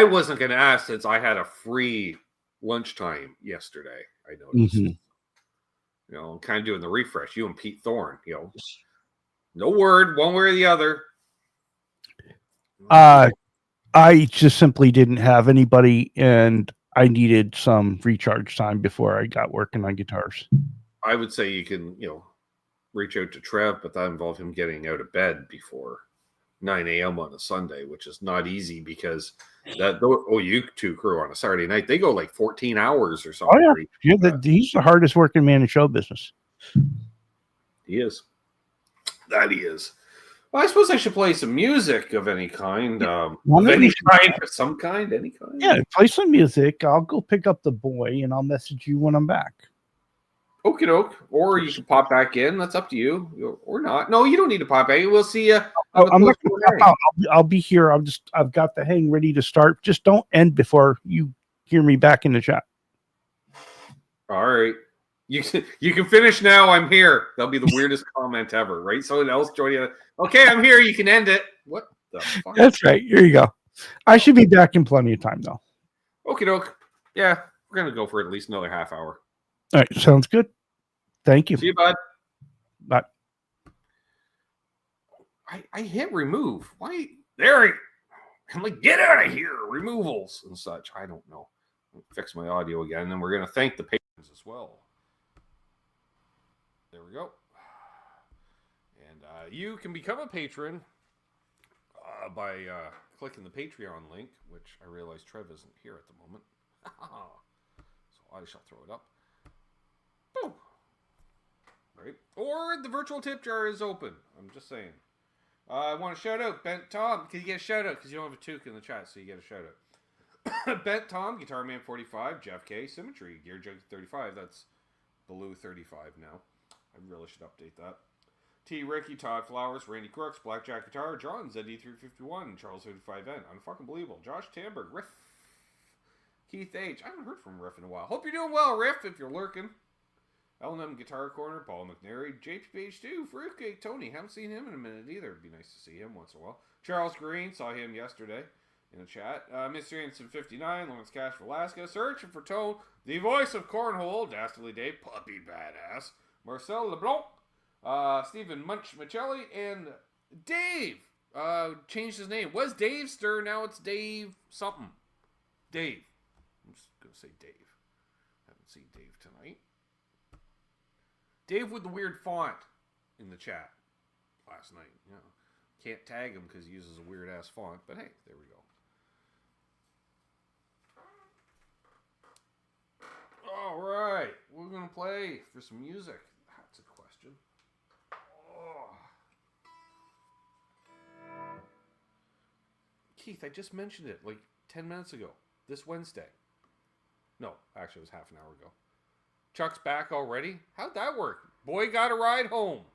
wasn't going to ask since I had a free lunchtime yesterday. I noticed. Mm-hmm. You know, I'm kind of doing the refresh. You and Pete Thorne. You know, no word one way or the other. I just simply didn't have anybody, and I needed some recharge time before I got working on guitars. I would say you can, reach out to Trev, but that involved him getting out of bed before 9 a.m. on a Sunday, which is not easy because you two crew on a Saturday night, they go like 14 hours or something. Oh, yeah. He's the hardest working man in show business. He is. That he is. Well, I suppose I should play some music of any kind. Any kind. Yeah, play some music. I'll go pick up the boy, and I'll message you when I'm back. Okie doke. Or you can pop back in. That's up to you. Or not. No, you don't need to pop back. We'll see you. I'm not going to pop out. I'll be here. I've got the hang ready to start. Just don't end before you hear me back in the chat. All right. You can finish now. I'm here. That'll be the weirdest comment ever, right? Someone else join you. Okay, I'm here. You can end it. What the fuck? That's right. Here you go. I should be back in plenty of time, though. Okie doke. Yeah, we're going to go for at least another half hour. All right. Sounds good. Thank you. See you, bud. Bye. I hit remove. Why? There. I'm like, get out of here. Removals and such. I don't know. I'll fix my audio again, and we're going to thank the patrons as well. There we go. And you can become a patron by clicking the Patreon link, which I realize Trev isn't here at the moment. So I shall throw it up. Boom. Right. Or the virtual tip jar is open. I'm just saying. I want to shout out Bent Tom. Can you get a shout out? Because you don't have a toque in the chat, so you get a shout out. Bent Tom, Guitar Man 45, Jeff K, Symmetry, Gear Jug 35. That's Blue 35 now. I really should update that. T. Ricky, Todd Flowers, Randy Crooks, Blackjack Guitar, John, ZD351, Charles 35N. Unfucking believable. Josh Tamberg, Riff, Keith H. I haven't heard from Riff in a while. Hope you're doing well, Riff, if you're lurking. L&M Guitar Corner, Paul McNary, JPH2, Fruitcake Tony. Haven't seen him in a minute either. It'd be nice to see him once in a while. Charles Green, saw him yesterday in the chat. Mr. Anderson 59, Lawrence Cash Velasquez, searching for Tone, the voice of Cornhole, Dastardly Dave, Puppy Badass, Marcel LeBlanc, Stephen Munch Michelli, and Dave. Changed his name. Was Dave Stir, now it's Dave something. Dave. I'm just going to say Dave. Haven't seen Dave tonight. Dave with the weird font in the chat last night. You know, can't tag him because he uses a weird ass font, but hey, there we go. All right, we're gonna play for some music. That's a question. Oh. Keith, I just mentioned it like 10 minutes ago. This Wednesday. No, actually, it was half an hour ago. Chuck's back already? How'd that work? Boy got a ride home.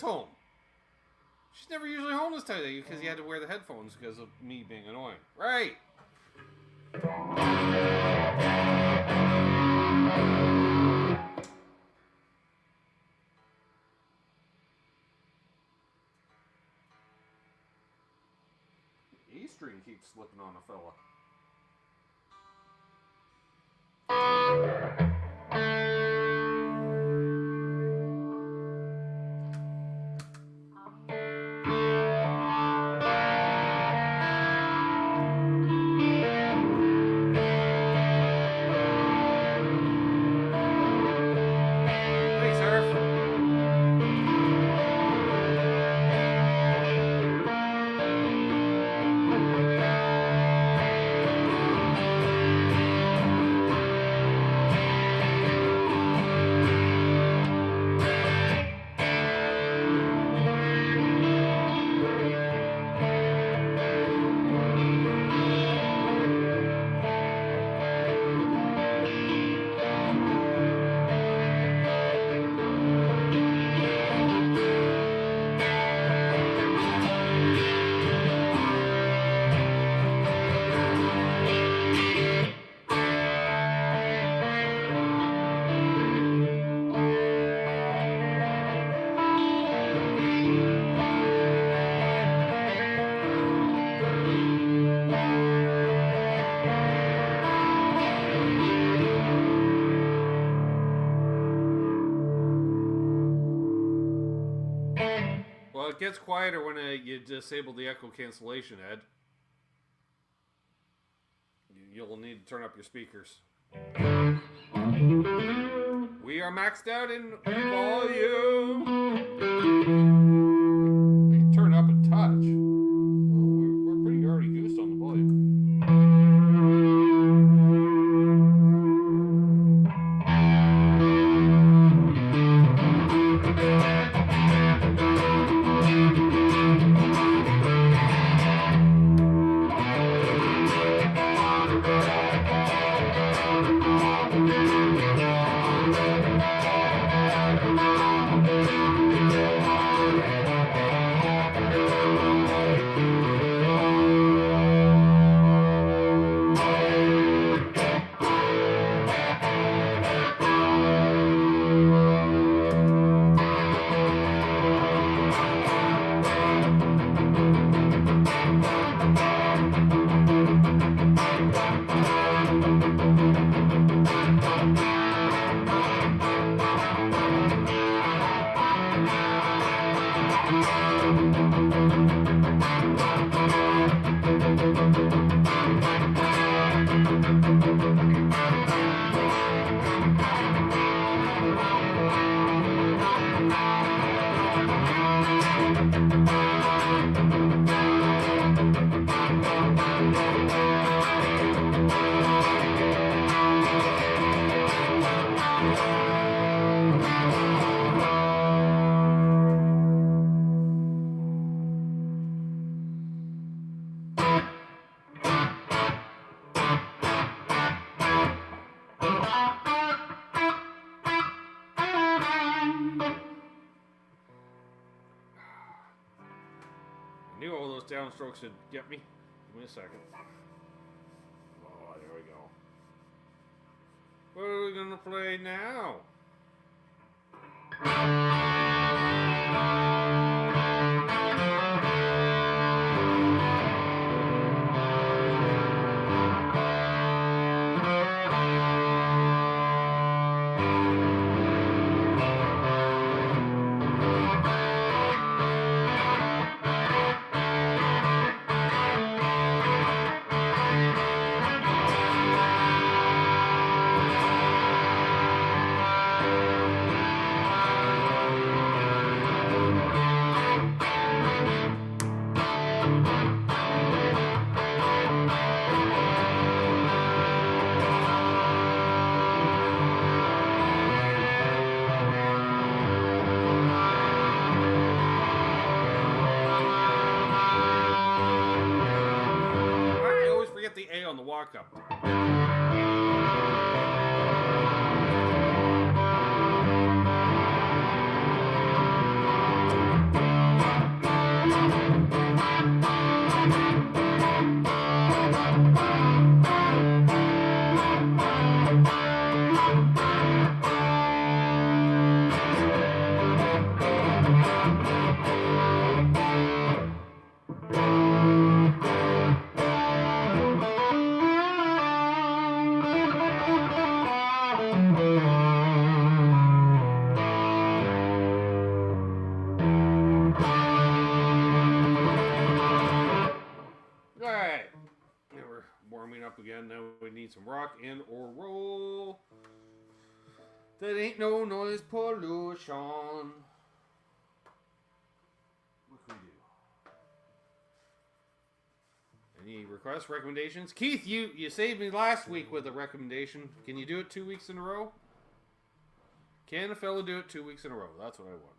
home. She's never usually home this time because you had to wear the headphones because of me being annoying. Right. E string keeps slipping on a fella. Thanks, Harf. Well, it gets quieter when you disable the echo cancellation, Ed. You'll need to turn up your speakers. We are maxed out in volume. I can turn up a touch. Well, we're pretty already goosed on the volume. I knew all those downstrokes would get me. Give me a second. Oh, there we go. What are we gonna play now? The A on the walk up. need some rock and or roll. That ain't no noise pollution. What can we do? Any requests, recommendations? Keith, you saved me last week with a recommendation. Can you do it 2 weeks in a row? Can a fella do it 2 weeks in a row? That's what I want to know.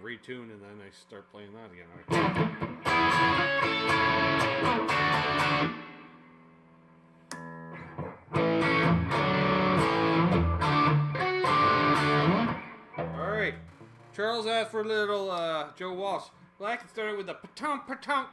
Retune and then I start playing that again. All right. Charles asked for a little Joe Walsh. Well, I can start it with a patonk patonk.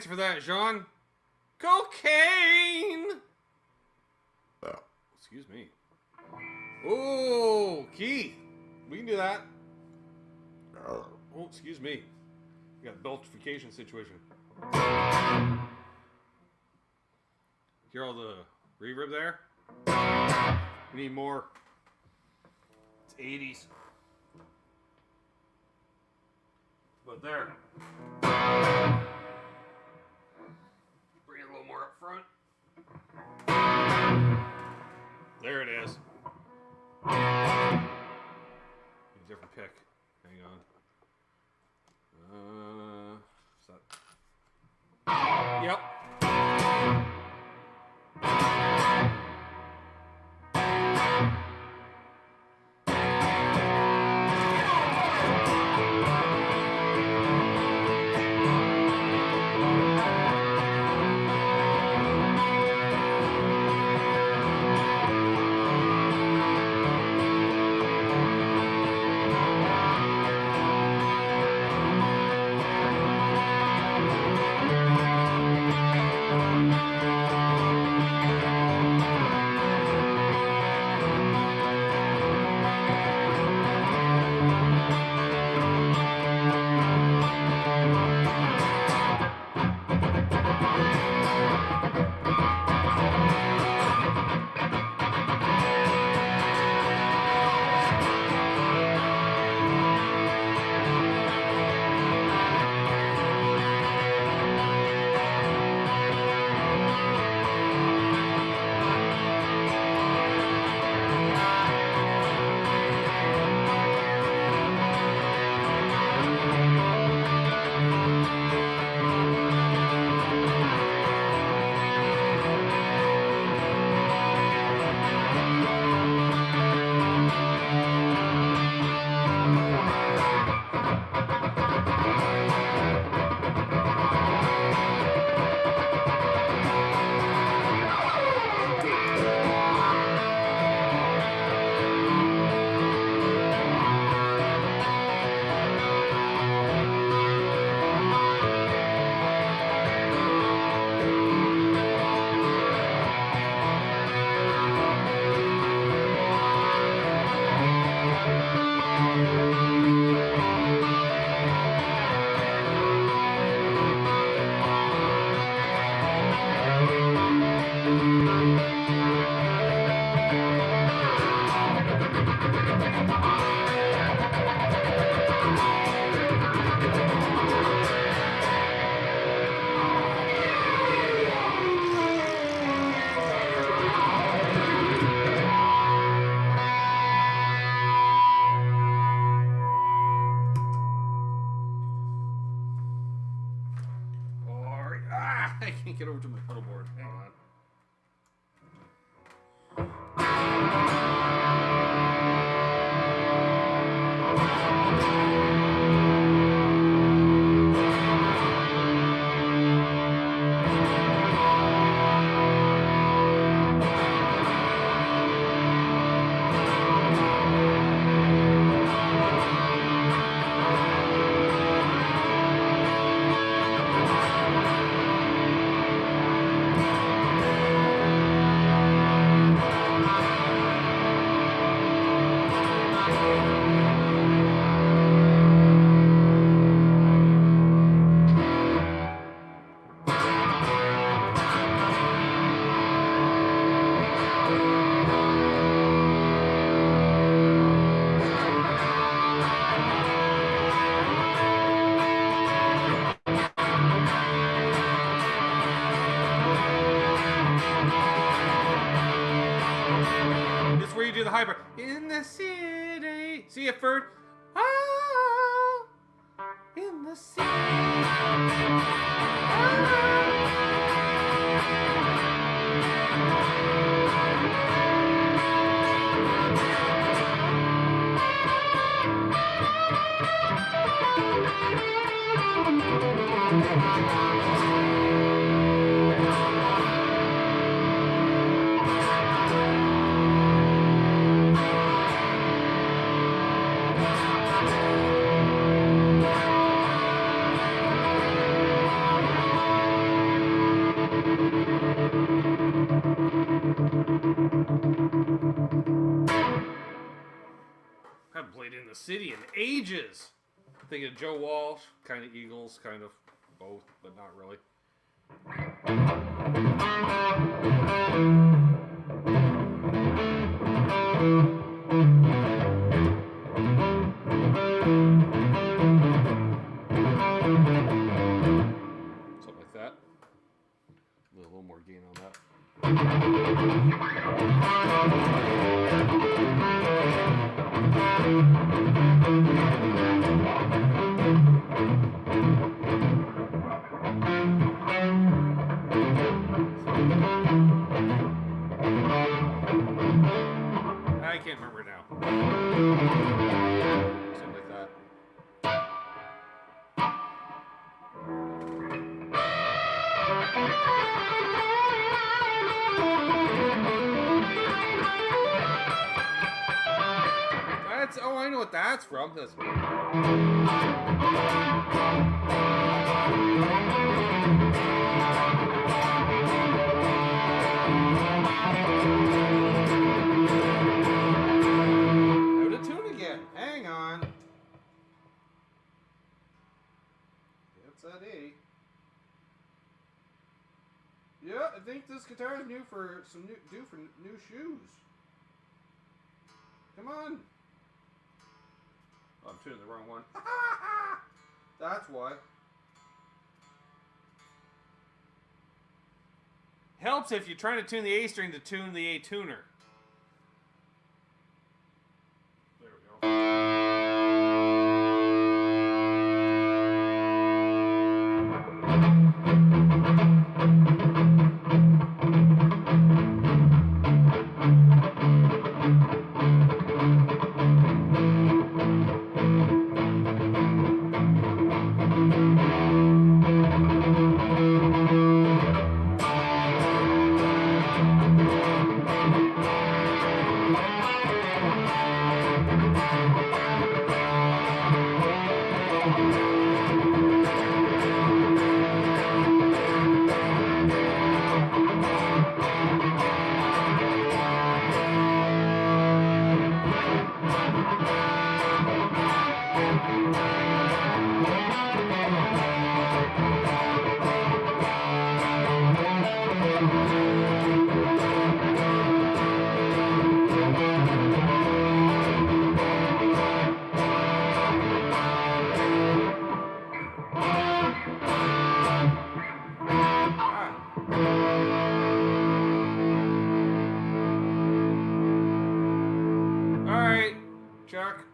answer for that, Jean. Cocaine! Excuse me. Oh, Keith. We can do that. Oh, excuse me. We got a belchification situation. Hear all the reverb there? We need more. It's 80s. But there. Bring it a little more up front. There it is. A different pick. Hang on. Is that... Yep. I can't get over to my pedal board. Hang on. The hyper in the city. See it, Ferd? Ah, in the city. haven't played in the city in ages. Thinking of Joe Walsh, kind of Eagles, kind of both, but not really. Something like that. A little more gain on that. I can't remember now. Something like that. That's, oh, I know what that's from. That's, out of tune again. Hang on. It's that A. Yeah, I think this guitar is due for new shoes. Come on. Oh, I'm tuning the wrong one. That's why. Helps if you're trying to tune the A string to tune the A tuner. There we go. Alright, Chuck.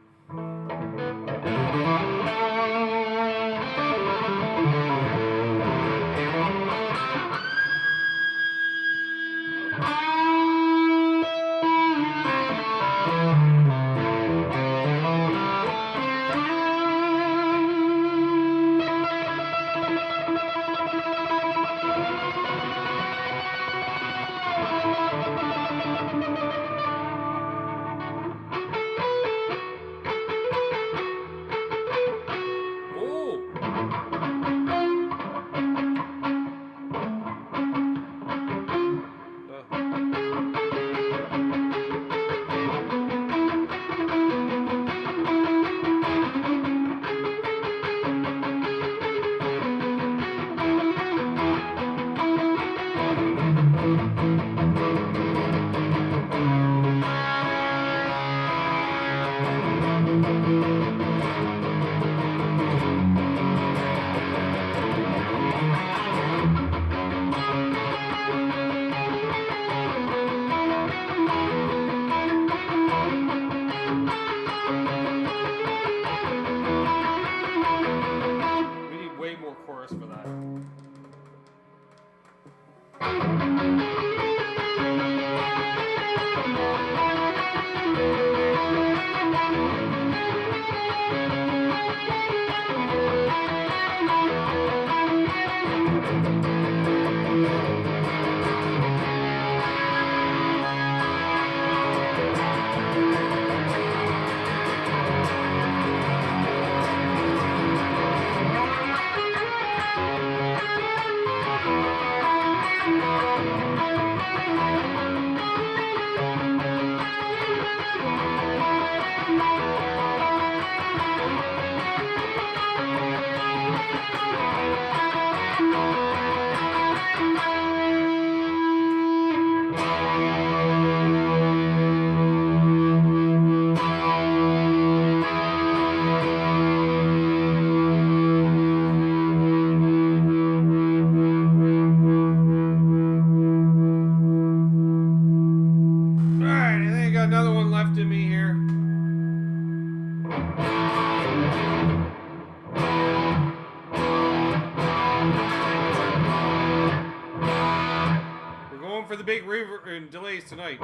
We're going for the big river and delays tonight.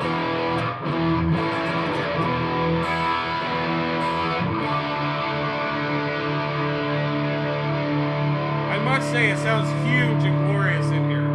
I must say, it sounds huge and glorious in here.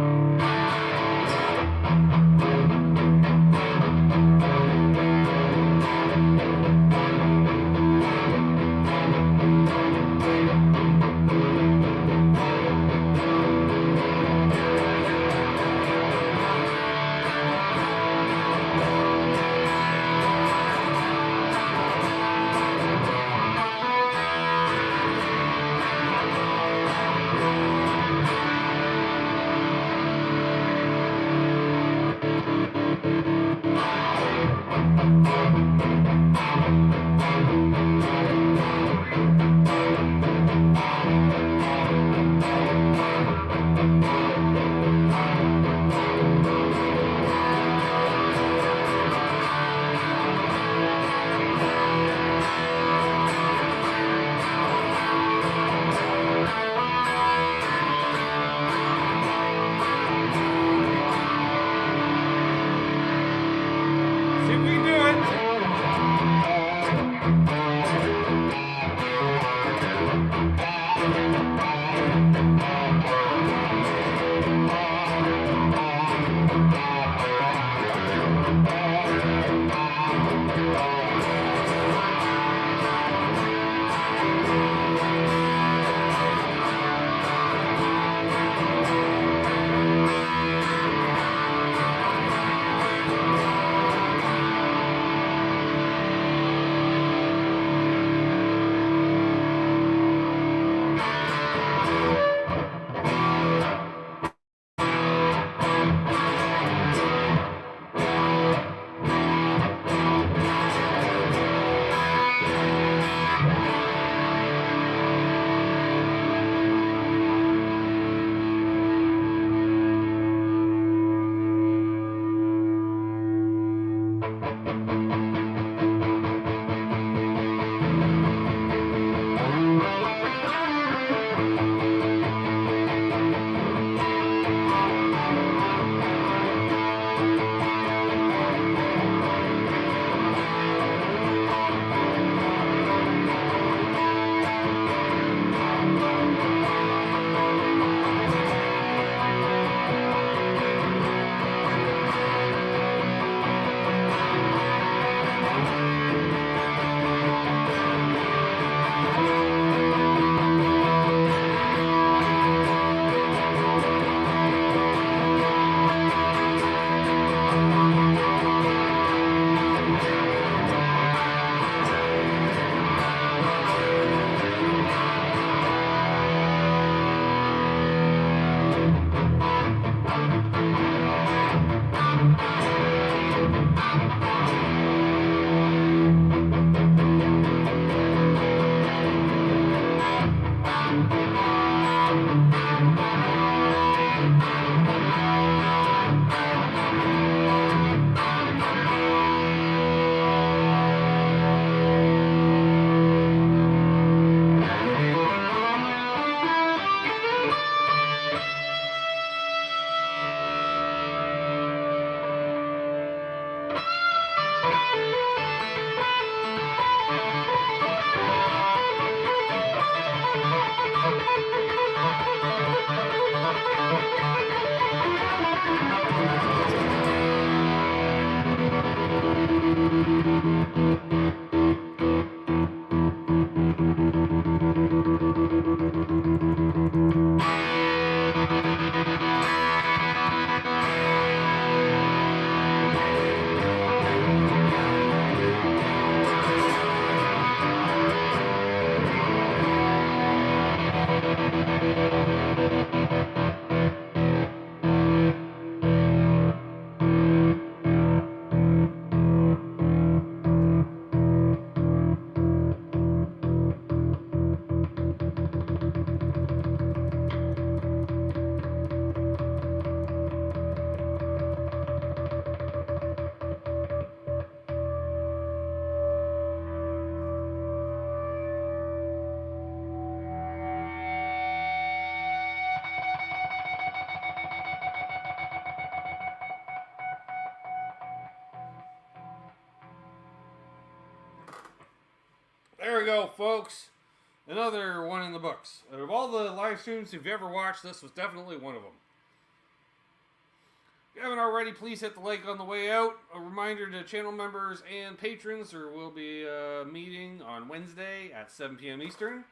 See if we can do it. There we go, folks. Another one in the books. Out of all the live streams you've ever watched, this was definitely one of them. If you haven't already, please hit the like on the way out. A reminder to channel members and patrons, there will be a meeting on Wednesday at 7 p.m. Eastern.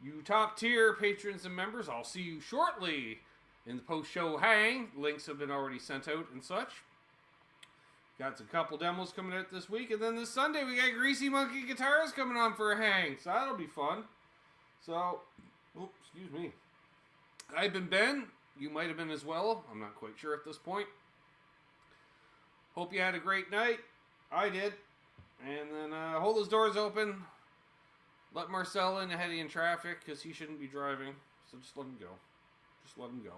You top tier patrons and members, I'll see you shortly in the post-show hang. Links have been already sent out and such. Got a couple demos coming out this week, and then this Sunday we got Greasy Monkey Guitars coming on for a hang, so that'll be fun. So, excuse me. I've been Ben. You might have been as well. I'm not quite sure at this point. Hope you had a great night. I did. And then hold those doors open. Let Marcel in ahead of you in traffic, because he shouldn't be driving. So just let him go. Just let him go.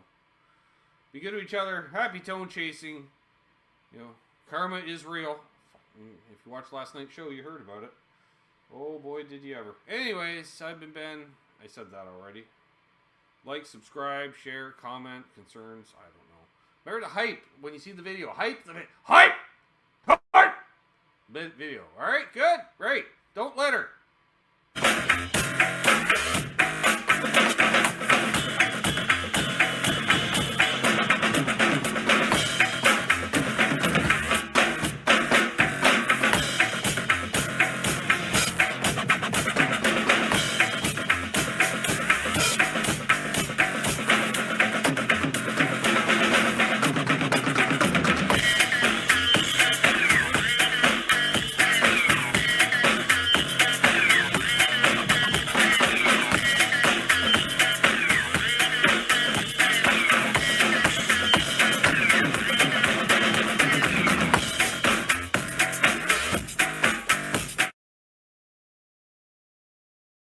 Be good to each other. Happy tone chasing. You know, karma is real. If you watched last night's show, you heard about it. Oh boy, did you ever. Anyways, I've been Ben. I said that already. Like, subscribe, share, comment, concerns. I don't know. Remember to hype when you see the video. Hype the video. Hype! Hype! Video. Alright, good. Great. Don't let her.